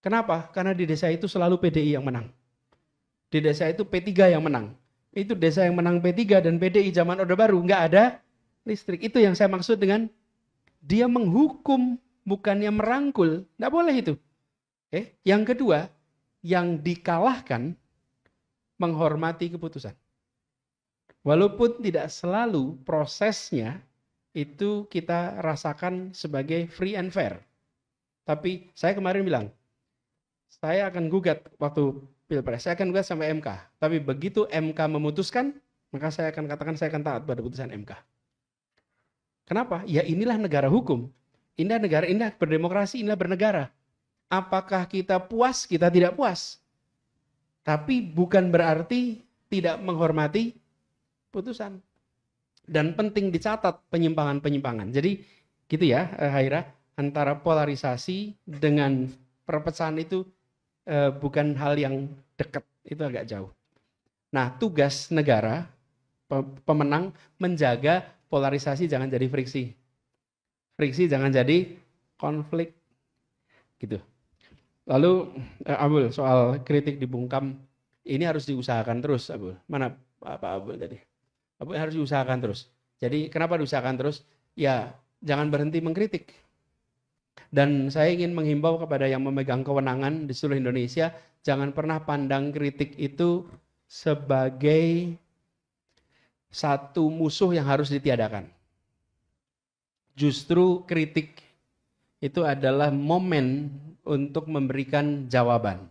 Kenapa? Karena di desa itu selalu PDI yang menang. Di desa itu P3 yang menang. Itu desa yang menang P3 dan PDI zaman Orde Baru, nggak ada listrik. Itu yang saya maksud dengan dia menghukum, bukannya merangkul. Nggak boleh itu. Oke. Yang kedua, yang dikalahkan menghormati keputusan. Walaupun tidak selalu prosesnya itu kita rasakan sebagai free and fair. Tapi saya kemarin bilang, saya akan gugat waktu Pilpres, saya akan gugat sampai MK. Tapi begitu MK memutuskan, maka saya akan katakan saya akan taat pada putusan MK. Kenapa? Ya inilah negara hukum. Inilah negara, inilah berdemokrasi, inilah bernegara. Apakah kita puas? Kita tidak puas. Tapi bukan berarti tidak menghormati putusan. Dan penting dicatat penyimpangan-penyimpangan. Jadi gitu ya Haira, antara polarisasi dengan perpecahan itu bukan hal yang dekat, itu agak jauh. Nah, tugas negara, pemenang, menjaga polarisasi jangan jadi friksi. Friksi jangan jadi konflik. Gitu. Lalu, Abul, soal kritik dibungkam, ini harus diusahakan terus, Abul. Mana Pak Abul tadi? Abul harus diusahakan terus. Jadi, kenapa diusahakan terus? Ya, jangan berhenti mengkritik. Dan saya ingin menghimbau kepada yang memegang kewenangan di seluruh Indonesia, jangan pernah pandang kritik itu sebagai satu musuh yang harus ditiadakan. Justru kritik itu adalah momen untuk memberikan jawaban.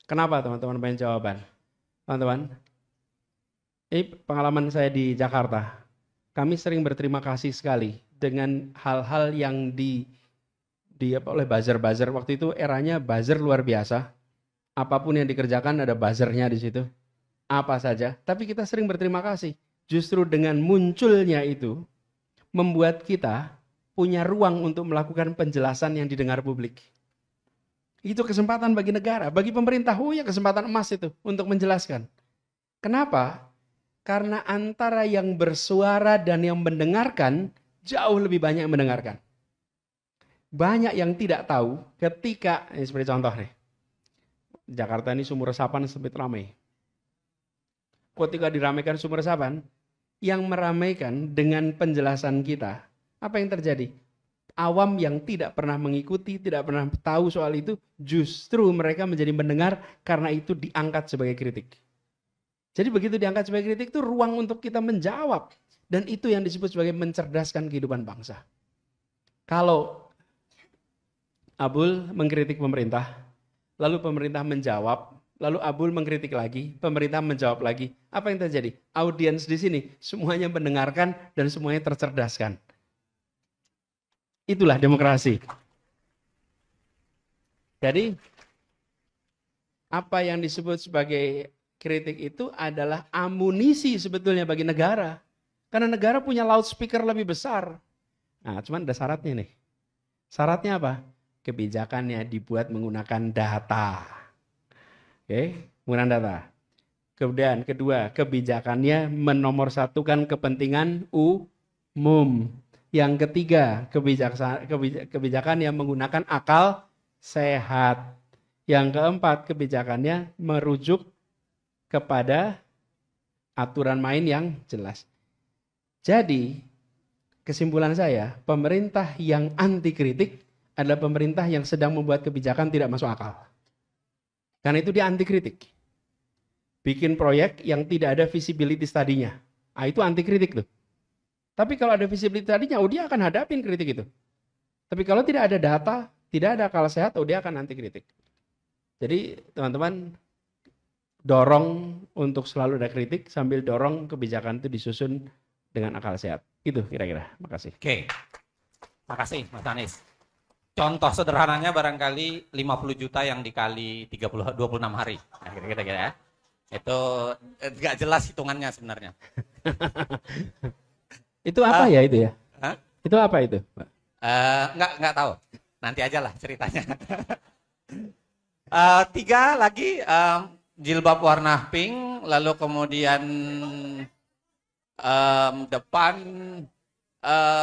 Kenapa teman-teman pengen jawaban? Teman-teman, ini pengalaman saya di Jakarta. Kami sering berterima kasih sekali dengan hal-hal yang oleh buzzer-buzzer. Waktu itu eranya buzzer luar biasa. Apapun yang dikerjakan ada buzzernya di situ. Apa saja. Tapi kita sering berterima kasih. Justru dengan munculnya itu membuat kita punya ruang untuk melakukan penjelasan yang didengar publik. Itu kesempatan bagi negara, bagi pemerintah, ya kesempatan emas itu untuk menjelaskan. Kenapa? Karena antara yang bersuara dan yang mendengarkan jauh lebih banyak yang mendengarkan. Banyak yang tidak tahu ketika, ini seperti contoh nih, Jakarta ini sumur resapan sempit ramai. Ketika diramaikan sumur resapan, yang meramaikan dengan penjelasan kita, apa yang terjadi? Awam yang tidak pernah mengikuti, tidak pernah tahu soal itu, justru mereka menjadi mendengar karena itu diangkat sebagai kritik. Jadi begitu diangkat sebagai kritik itu ruang untuk kita menjawab. Dan itu yang disebut sebagai mencerdaskan kehidupan bangsa. Kalau Abul mengkritik pemerintah, lalu pemerintah menjawab, lalu Abul mengkritik lagi, pemerintah menjawab lagi. Apa yang terjadi? Audiens di sini semuanya mendengarkan dan semuanya tercerdaskan. Itulah demokrasi. Jadi, apa yang disebut sebagai kritik itu adalah amunisi sebetulnya bagi negara. Karena negara punya loudspeaker lebih besar. Nah, cuman ada syaratnya nih. Syaratnya apa? Kebijakannya dibuat menggunakan data. Oke, menggunakan data. Kemudian kedua, kebijakannya menomorsatukan kepentingan umum. Yang ketiga, kebijakan yang menggunakan akal sehat. Yang keempat, kebijakannya merujuk kepada aturan main yang jelas. Jadi, kesimpulan saya, pemerintah yang anti kritik adalah pemerintah yang sedang membuat kebijakan tidak masuk akal. Karena itu dia anti kritik. Bikin proyek yang tidak ada visibility study-nya. Nah, itu anti kritik tuh. Tapi kalau ada visibility tadinya, dia akan hadapin kritik itu. Tapi kalau tidak ada data, tidak ada akal sehat, dia akan anti kritik. Jadi teman-teman, dorong untuk selalu ada kritik, sambil dorong kebijakan itu disusun dengan akal sehat. Itu kira-kira. Makasih. Oke. Makasih Mas Anies. Contoh sederhananya barangkali 50 juta yang dikali 26 hari. Nah, kira-kira ya. Itu nggak jelas hitungannya sebenarnya. Itu apa ya itu ya? Hah? Itu apa itu, Pak? Nggak tahu. Nanti aja lah ceritanya. 3 lagi jilbab warna pink, lalu kemudian depan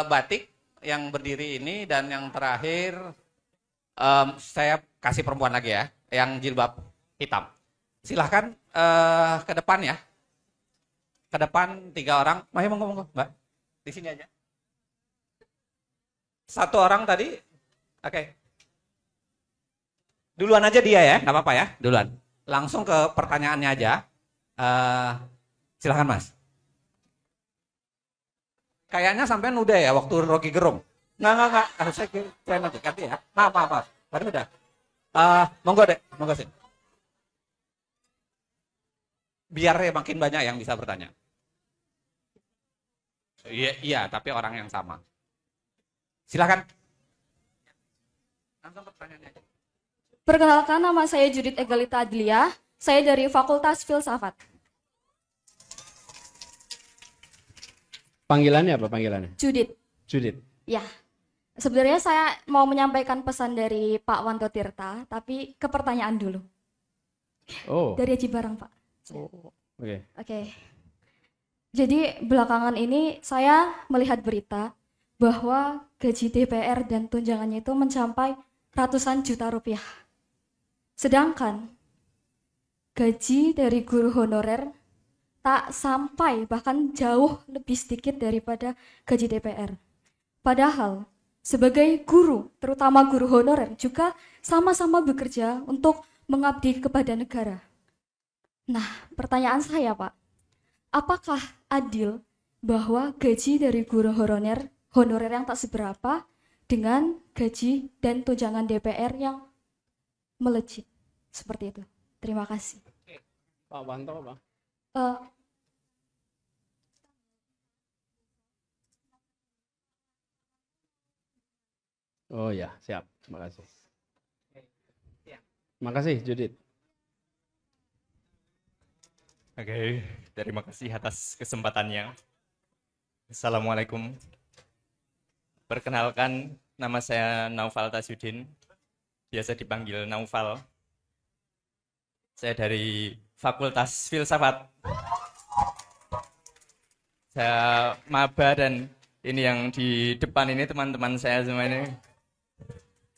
batik yang berdiri ini, dan yang terakhir saya kasih perempuan lagi ya, yang jilbab hitam. Silahkan ke depan ya. Ke depan 3 orang. Ayo monggo, Mbak. Di sini aja. 1 orang tadi. Oke. Duluan aja dia ya, nggak apa-apa ya, duluan. Langsung ke pertanyaannya aja. Silakan Mas. Kayaknya sampean udah ya waktu Rocky Gerung. Nggak. Saya nanti ganti ya. Maaf. Baru udah. Monggo deh, monggo sih. Biar makin banyak yang bisa bertanya. Iya, tapi orang yang sama. Silakan. Langsung pertanyaannya aja. Perkenalkan, nama saya Judith Egalita Adlia. Saya dari Fakultas Filsafat. Panggilannya apa panggilannya? Judith. Judith. Ya. Sebenarnya saya mau menyampaikan pesan dari Pak Wanto Tirta, tapi ke pertanyaan dulu. Oh. Dari Aji Barang, Pak. Oke. Oke. Jadi belakangan ini saya melihat berita bahwa gaji DPR dan tunjangannya itu mencapai ratusan juta rupiah. Sedangkan gaji dari guru honorer tak sampai, bahkan jauh lebih sedikit daripada gaji DPR. Padahal sebagai guru, terutama guru honorer, juga sama-sama bekerja untuk mengabdi kepada negara. Nah, pertanyaan saya, Pak, apakah adil bahwa gaji dari guru honorer yang tak seberapa dengan gaji dan tunjangan DPR yang melejit seperti itu? Terima kasih. Pak Wanto, Pak. Oh ya, siap. Terima kasih. Terima kasih, Judith. Oke, terima kasih atas kesempatannya. Assalamualaikum. Perkenalkan, nama saya Naufal Tasyudin, biasa dipanggil Naufal. Saya dari Fakultas Filsafat. Saya maba dan ini yang di depan ini teman-teman saya semua ini.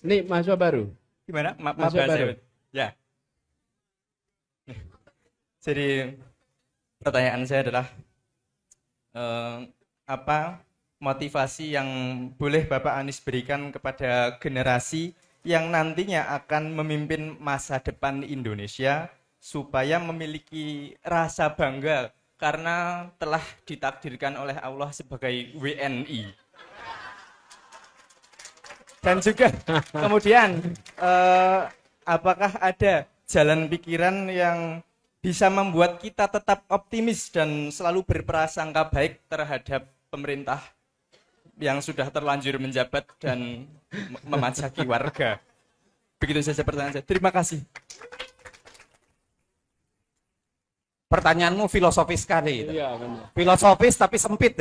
Ini mahasiswa baru? Gimana? Mahasiswa baru? Ya. Jadi pertanyaan saya adalah apa motivasi yang boleh Bapak Anies berikan kepada generasi yang nantinya akan memimpin masa depan Indonesia supaya memiliki rasa bangga karena telah ditakdirkan oleh Allah sebagai WNI. Dan juga kemudian apakah ada jalan pikiran yang bisa membuat kita tetap optimis dan selalu berprasangka baik terhadap pemerintah yang sudah terlanjur menjabat dan memajaki warga. Begitu saja pertanyaan saya. Terima kasih. Pertanyaanmu filosofis sekali. Iya, benar. Filosofis tapi sempit.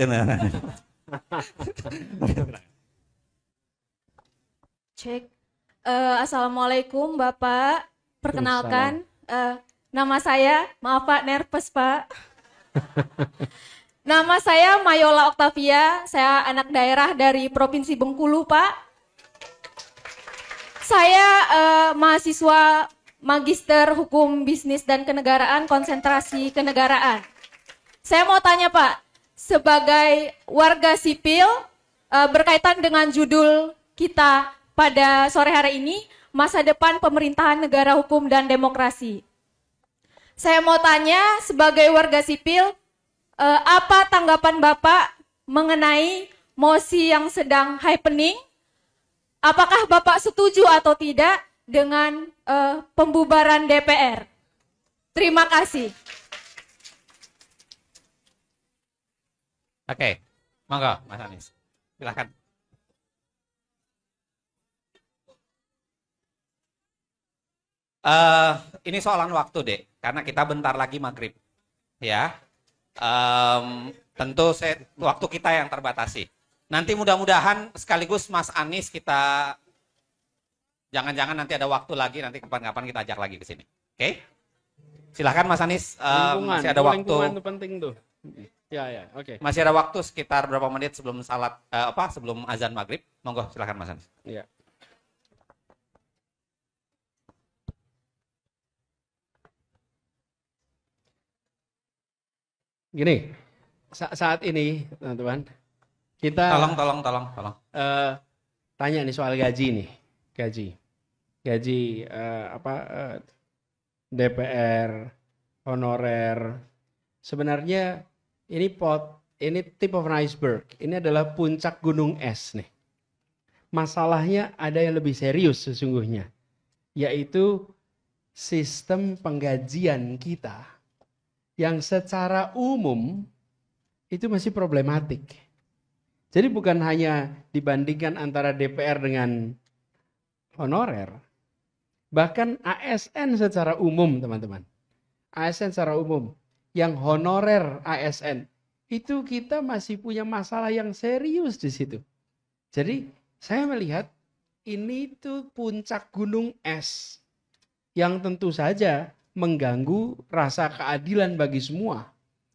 Cek. Assalamualaikum Bapak. Perkenalkan, nama saya, maaf Pak, nervous Pak. Nama saya Mayola Oktavia, saya anak daerah dari Provinsi Bengkulu Pak. Saya mahasiswa Magister Hukum Bisnis dan Kenegaraan, konsentrasi kenegaraan. Saya mau tanya Pak, sebagai warga sipil berkaitan dengan judul kita pada sore hari ini, masa depan pemerintahan negara hukum dan demokrasi. Saya mau tanya sebagai warga sipil, apa tanggapan Bapak mengenai mosi yang sedang happening? Apakah Bapak setuju atau tidak dengan pembubaran DPR? Terima kasih. Oke, monggo Mas Anies. Silakan. Ini soalan waktu, Dek, karena kita bentar lagi maghrib, ya. Tentu waktu kita yang terbatasi. Nanti mudah-mudahan sekaligus Mas Anies kita, jangan-jangan nanti ada waktu lagi, nanti kapan-kapan kita ajak lagi ke sini. Oke? Silahkan Mas Anies, masih ada waktu. Lingkungan itu penting tuh. Ya, oke. Masih ada waktu sekitar berapa menit sebelum salat, sebelum azan maghrib. Monggo, silahkan Mas Anies. Iya. Gini, saat ini teman-teman, kita tolong. Tanya nih soal gaji nih, gaji DPR, honorer. Sebenarnya ini tip of an iceberg. Ini adalah puncak gunung es nih. Masalahnya ada yang lebih serius sesungguhnya, yaitu sistem penggajian kita yang secara umum itu masih problematik. Jadi bukan hanya dibandingkan antara DPR dengan honorer, bahkan ASN secara umum, teman-teman. ASN secara umum, yang honorer ASN, itu kita masih punya masalah yang serius di situ. Jadi Saya melihat ini tuh puncak gunung es yang tentu saja mengganggu rasa keadilan bagi semua.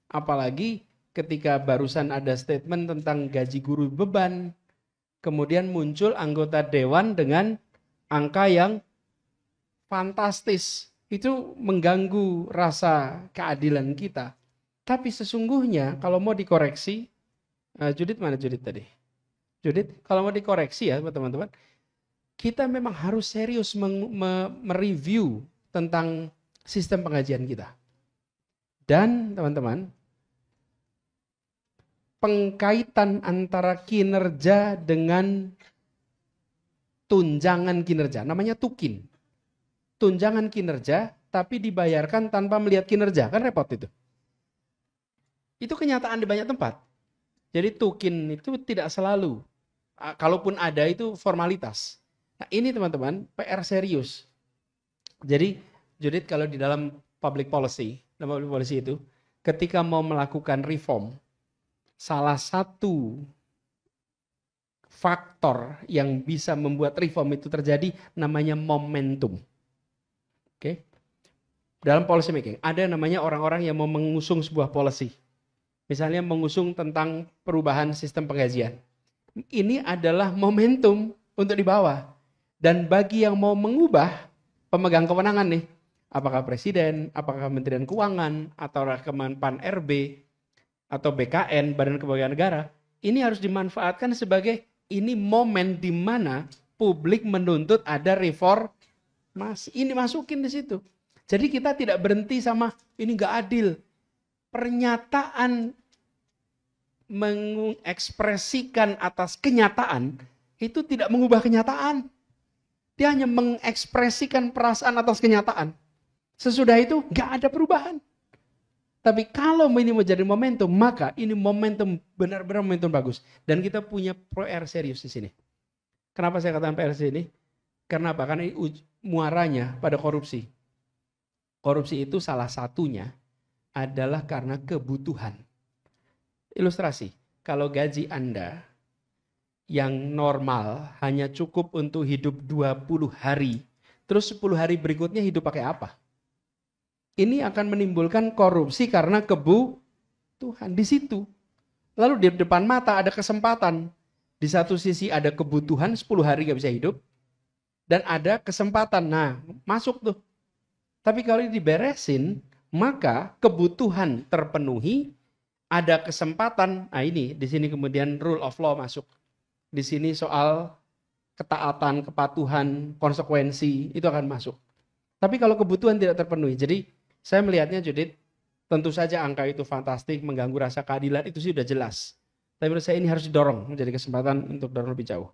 Apalagi ketika barusan ada statement tentang gaji guru beban, kemudian muncul anggota dewan dengan angka yang fantastis. Itu mengganggu rasa keadilan kita. Tapi sesungguhnya kalau mau dikoreksi, Judit mana Judit tadi? Judit, kalau mau dikoreksi ya teman-teman, kita memang harus serius mereview tentang sistem pengajian kita. Dan teman-teman, pengkaitan antara kinerja dengan tunjangan kinerja, namanya tukin. Tunjangan kinerja, tapi dibayarkan tanpa melihat kinerja, kan repot itu. Itu kenyataan di banyak tempat. Jadi tukin itu tidak selalu, kalaupun ada itu formalitas. Nah ini teman-teman, PR serius. Jadi Judit kalau di dalam public policy itu, ketika mau melakukan reform, salah satu faktor yang bisa membuat reform itu terjadi namanya momentum. Oke. Dalam policy making, ada namanya orang-orang yang mau mengusung sebuah policy. Misalnya mengusung tentang perubahan sistem penggajian. Ini adalah momentum untuk dibawa. Dan bagi yang mau mengubah pemegang kewenangan nih, apakah presiden, apakah Kementerian Keuangan, atau Kemenpan RB, atau BKN, Badan Kepegawaian Negara, ini harus dimanfaatkan sebagai ini momen di mana publik menuntut ada reformasi. Ini masukin di situ. Jadi kita tidak berhenti sama ini nggak adil. Pernyataan mengekspresikan atas kenyataan itu tidak mengubah kenyataan. Dia hanya mengekspresikan perasaan atas kenyataan. Sesudah itu nggak ada perubahan. Tapi kalau ini menjadi momentum, maka ini momentum benar-benar momentum bagus. Dan kita punya PR serius di sini. Kenapa saya katakan PR ini? Karena apa? Karena ini muaranya pada korupsi. Korupsi itu salah satunya adalah karena kebutuhan. Ilustrasi, kalau gaji Anda yang normal hanya cukup untuk hidup 20 hari, terus 10 hari berikutnya hidup pakai apa? Ini akan menimbulkan korupsi karena kebutuhan di situ. Lalu di depan mata ada kesempatan. Di satu sisi ada kebutuhan 10 hari gak bisa hidup. Dan ada kesempatan. Nah, masuk tuh. Tapi kalau ini diberesin, maka kebutuhan terpenuhi, ada kesempatan. Nah ini, di sini kemudian rule of law masuk. Di sini soal ketaatan, kepatuhan, konsekuensi, itu akan masuk. Tapi kalau kebutuhan tidak terpenuhi, jadi saya melihatnya Judit, tentu saja angka itu fantastik, mengganggu rasa keadilan, itu sih sudah jelas. Tapi menurut saya ini harus didorong, menjadi kesempatan untuk dorong lebih jauh.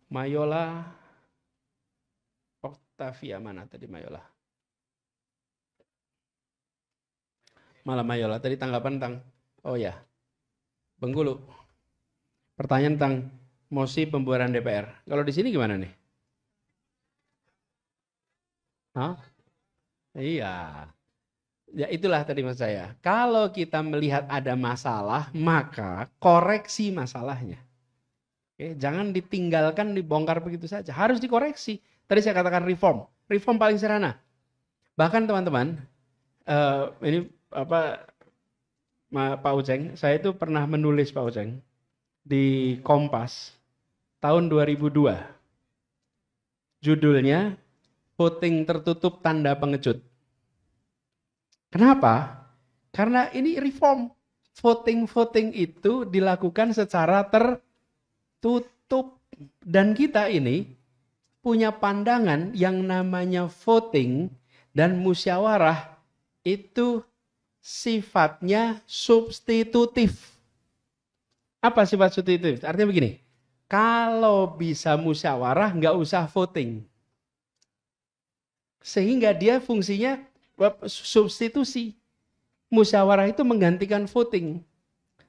Mayola, Octavia mana tadi Mayola? Malah Mayola tadi tanggapan tentang, oh ya, Bengkulu. Pertanyaan tentang mosi pembubaran DPR. Kalau di sini gimana nih? Hah? Iya. Ya itulah tadi maksud saya. Kalau kita melihat ada masalah, maka koreksi masalahnya. Oke, jangan ditinggalkan, dibongkar begitu saja. Harus dikoreksi. Tadi saya katakan reform. Reform paling sederhana. Bahkan teman-teman, ini Pak Uceng, saya itu pernah menulis Pak Uceng di Kompas tahun 2002. Judulnya voting tertutup tanda pengecut. Kenapa? Karena ini reform. Voting itu dilakukan secara tertutup. Dan kita ini punya pandangan yang namanya voting dan musyawarah itu sifatnya substitutif. Apa sifat substitutif? Artinya begini, kalau bisa musyawarah nggak usah voting. Sehingga dia fungsinya substitusi. Musyawarah itu menggantikan voting.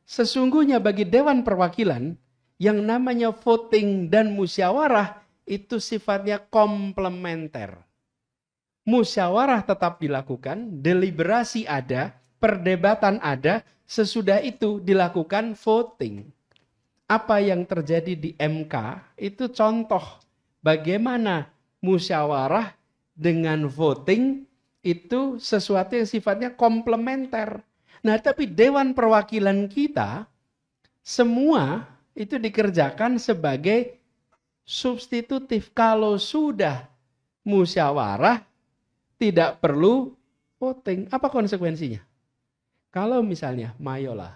Sesungguhnya bagi Dewan Perwakilan, yang namanya voting dan musyawarah itu sifatnya komplementer. musyawarah tetap dilakukan, deliberasi ada, perdebatan ada, sesudah itu dilakukan voting. Apa yang terjadi di MK itu contoh bagaimana musyawarah dengan voting itu sesuatu yang sifatnya komplementer. Nah, tapi Dewan Perwakilan kita semua itu dikerjakan sebagai substitutif. Kalau sudah musyawarah tidak perlu voting. Apa konsekuensinya? Kalau misalnya Mayola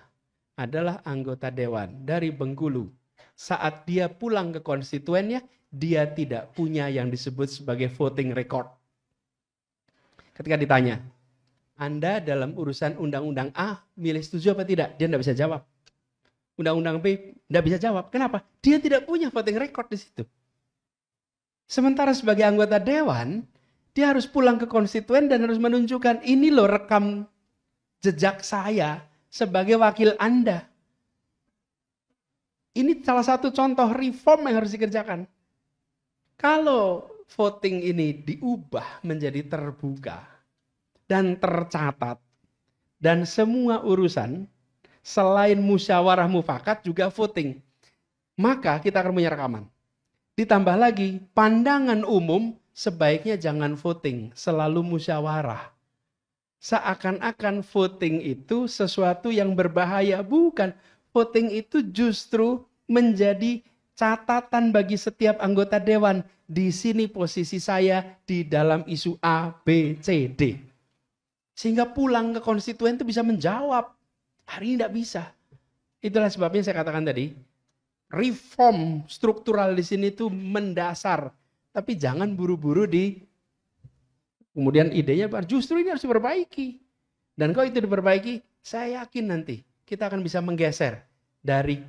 adalah anggota dewan dari Bengkulu, saat dia pulang ke konstituennya, dia tidak punya yang disebut sebagai voting record. Ketika ditanya, Anda dalam urusan undang-undang A milih setuju apa tidak? Dia tidak bisa jawab. Undang-undang B tidak bisa jawab. Kenapa? Dia tidak punya voting record di situ. Sementara sebagai anggota dewan, dia harus pulang ke konstituen dan harus menunjukkan, ini loh rekam jejak saya sebagai wakil Anda. Ini salah satu contoh reform yang harus dikerjakan. Kalau voting ini diubah menjadi terbuka dan tercatat, dan semua urusan selain musyawarah mufakat juga voting, maka kita akan punya rekaman. Ditambah lagi, pandangan umum sebaiknya jangan voting, selalu musyawarah. Seakan-akan voting itu sesuatu yang berbahaya. Bukan. Voting itu justru menjadi catatan bagi setiap anggota dewan. Di sini posisi saya di dalam isu A, B, C, D. Sehingga pulang ke konstituen itu bisa menjawab. Hari ini tidak bisa. Itulah sebabnya saya katakan tadi, reform struktural di sini itu mendasar. Tapi jangan buru-buru kemudian idenya justru ini harus diperbaiki. Dan kalau itu diperbaiki, saya yakin nanti kita akan bisa menggeser dari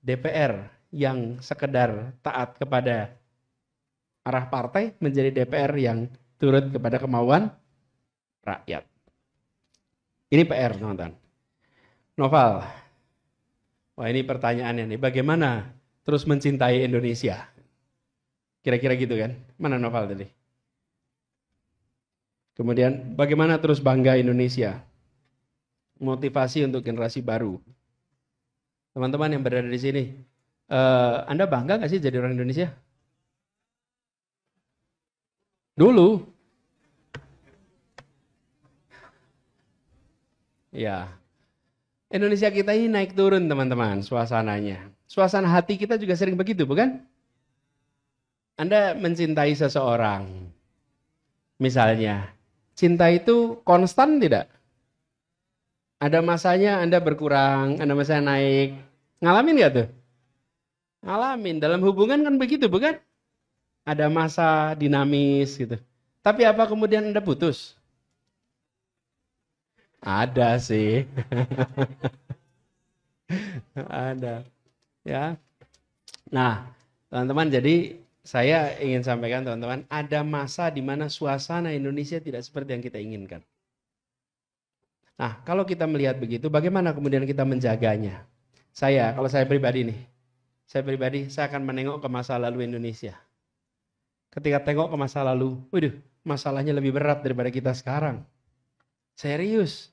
DPR yang sekedar taat kepada arah partai menjadi DPR yang turut kepada kemauan rakyat. Ini PR, teman-teman. Noval, wah ini pertanyaannya nih, bagaimana terus mencintai Indonesia? Kira-kira gitu kan? Mana Noval tadi? Kemudian bagaimana terus bangga Indonesia? Motivasi untuk generasi baru. Teman-teman yang berada di sini, Anda bangga nggak sih jadi orang Indonesia? Dulu. Ya. Indonesia kita ini naik turun teman-teman suasananya. Suasana hati kita juga sering begitu, bukan? Anda mencintai seseorang. Misalnya, cinta itu konstan tidak? Ada masanya Anda berkurang, ada masanya naik. Ngalamin gak tuh? Ngalamin. Dalam hubungan kan begitu, bukan? Ada masa dinamis gitu. Tapi apa kemudian Anda putus? Ada sih. Ada. Ya. Nah, teman-teman, jadi saya ingin sampaikan teman-teman, ada masa di mana suasana Indonesia tidak seperti yang kita inginkan. Nah, kalau kita melihat begitu, bagaimana kemudian kita menjaganya? Kalau saya pribadi nih, saya akan menengok ke masa lalu Indonesia. Ketika tengok ke masa lalu, waduh, masalahnya lebih berat daripada kita sekarang. Serius.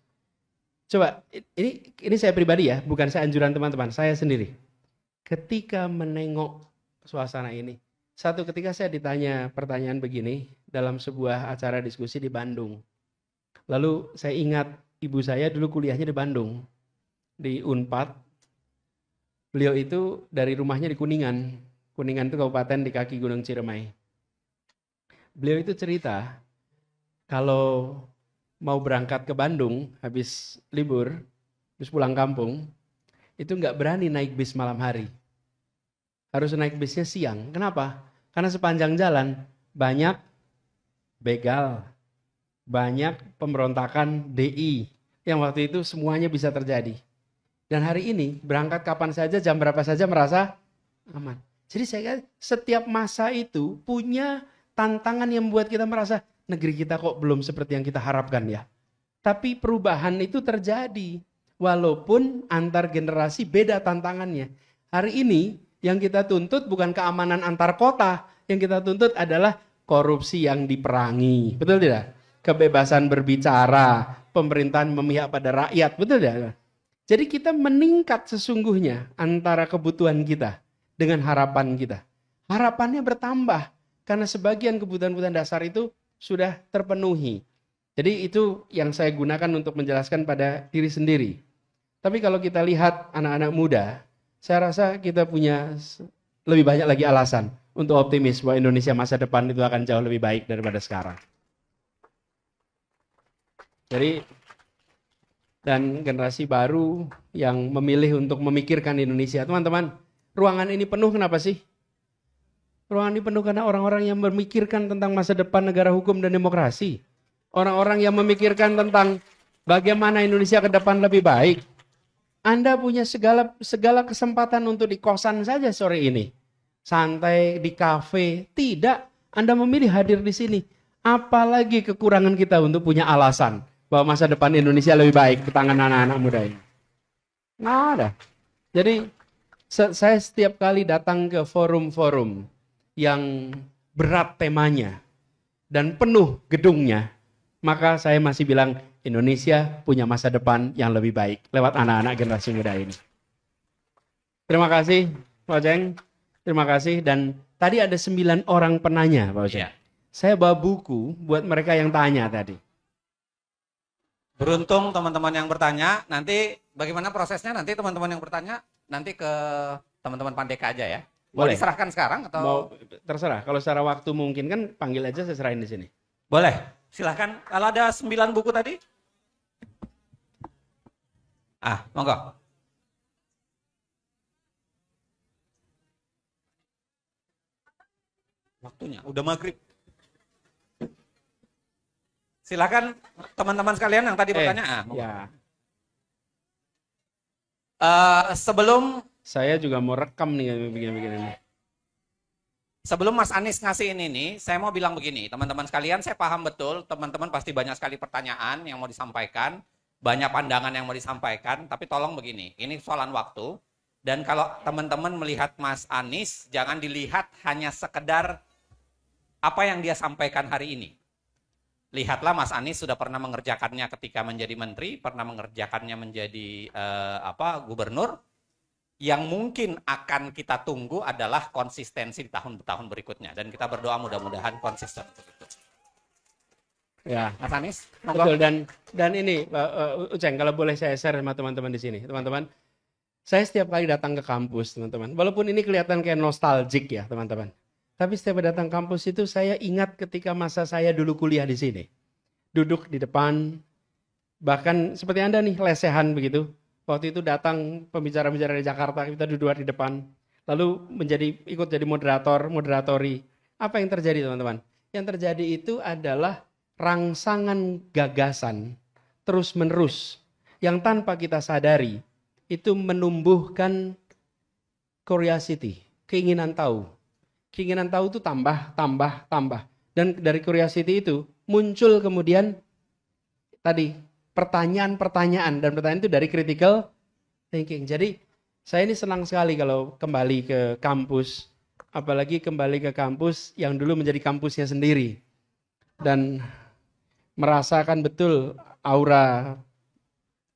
Coba, ini saya pribadi ya, bukan saya anjuran teman-teman, saya sendiri. Ketika menengok suasana ini, satu ketika saya ditanya pertanyaan begini dalam sebuah acara diskusi di Bandung. Lalu saya ingat ibu saya dulu kuliahnya di Bandung, di Unpad. Beliau itu dari rumahnya di Kuningan. Kuningan itu kabupaten di kaki Gunung Ciremai. Beliau itu cerita kalau mau berangkat ke Bandung habis libur, habis pulang kampung, itu nggak berani naik bis malam hari. Harus naik bisnya siang. Kenapa? Karena sepanjang jalan banyak begal, banyak pemberontakan DI yang waktu itu semuanya bisa terjadi. Dan hari ini berangkat kapan saja, jam berapa saja merasa aman. Jadi saya kira setiap masa itu punya tantangan yang membuat kita merasa negeri kita kok belum seperti yang kita harapkan ya. Tapi perubahan itu terjadi. Walaupun antar generasi beda tantangannya. Hari ini yang kita tuntut bukan keamanan antar kota. Yang kita tuntut adalah korupsi yang diperangi. Betul tidak? Kebebasan berbicara, pemerintahan memihak pada rakyat. Betul tidak? Jadi kita meningkat sesungguhnya antara kebutuhan kita dengan harapan kita. Harapannya bertambah karena sebagian kebutuhan-kebutuhan dasar itu sudah terpenuhi. Jadi itu yang saya gunakan untuk menjelaskan pada diri sendiri. Tapi kalau kita lihat anak-anak muda, saya rasa kita punya lebih banyak lagi alasan untuk optimis bahwa Indonesia masa depan itu akan jauh lebih baik daripada sekarang. Jadi, dan generasi baru yang memilih untuk memikirkan Indonesia. Teman-teman, ruangan ini penuh kenapa sih? Ruangan ini penuh karena orang-orang yang memikirkan tentang masa depan negara hukum dan demokrasi. Orang-orang yang memikirkan tentang bagaimana Indonesia ke depan lebih baik. Anda punya segala kesempatan untuk di kosan saja sore ini. Santai, di kafe. Tidak, Anda memilih hadir di sini. Apalagi kekurangan kita untuk punya alasan bahwa masa depan Indonesia lebih baik ke tangan anak-anak muda ini. Nggak ada. Jadi saya setiap kali datang ke forum-forum yang berat temanya dan penuh gedungnya, maka saya masih bilang Indonesia punya masa depan yang lebih baik lewat anak-anak generasi muda ini. Terima kasih Pak Oceng. Terima kasih. Dan tadi ada 9 orang penanya Pak Oceng. Saya bawa buku buat mereka yang tanya tadi. Beruntung teman-teman yang bertanya, nanti bagaimana prosesnya nanti teman-teman yang bertanya nanti ke teman-teman Pandeka aja ya. Mau Boleh. diserahkan sekarang atau? Mau, terserah. Kalau secara waktu mungkin kan panggil aja saya serahin di sini. Boleh. Silahkan. Kalau ada 9 buku tadi. Monggo. Waktunya udah maghrib. Silakan teman-teman sekalian yang tadi bertanya. Sebelum saya juga mau rekam nih begini-begini nih. Sebelum Mas Anies ngasih ini nih, saya mau bilang begini, teman-teman sekalian, saya paham betul, teman-teman pasti banyak sekali pertanyaan yang mau disampaikan, banyak pandangan yang mau disampaikan, tapi tolong begini, ini soalan waktu, dan kalau teman-teman melihat Mas Anies, jangan dilihat hanya sekedar apa yang dia sampaikan hari ini. Lihatlah Mas Anies sudah pernah mengerjakannya ketika menjadi menteri, pernah mengerjakannya menjadi gubernur. Yang mungkin akan kita tunggu adalah konsistensi di tahun-tahun berikutnya. Dan kita berdoa mudah-mudahan konsisten. Ya, Mas Anies, betul. Dan ini, Uceng, kalau boleh saya share sama teman-teman di sini. Teman-teman, saya setiap kali datang ke kampus, teman-teman. Walaupun ini kelihatan kayak nostalgic ya, teman-teman. Tapi setiap datang kampus itu saya ingat ketika masa saya dulu kuliah di sini. Duduk di depan, bahkan seperti Anda nih, lesehan begitu. Waktu itu datang pembicara-pembicara dari Jakarta, kita duduk di depan. Lalu ikut jadi moderatori. Apa yang terjadi teman-teman? Yang terjadi itu adalah rangsangan gagasan terus-menerus. Yang tanpa kita sadari, itu menumbuhkan curiosity, keinginan tahu. Keinginan tahu itu tambah. Dan dari curiosity itu muncul kemudian tadi pertanyaan-pertanyaan, dan pertanyaan itu dari critical thinking. Jadi saya ini senang sekali kalau kembali ke kampus, apalagi kembali ke kampus yang dulu menjadi kampusnya sendiri. Dan merasakan betul aura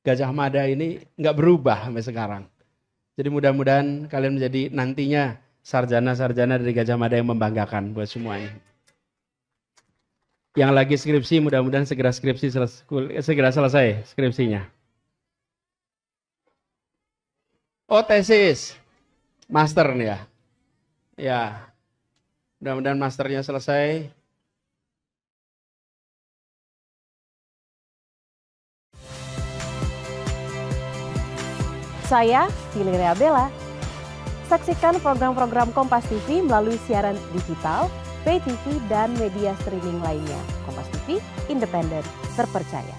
Gajah Mada ini nggak berubah sampai sekarang. Jadi mudah-mudahan kalian menjadi nantinya sarjana-sarjana dari Gajah Mada yang membanggakan buat semuanya. Yang lagi skripsi mudah-mudahan segera selesai skripsinya. Oh, tesis. Master nih ya. Ya. Mudah-mudahan masternya selesai. Saya Fili Reabella. Saksikan program-program Kompas TV melalui siaran digital, pay TV, dan media streaming lainnya. Kompas TV, independen, terpercaya.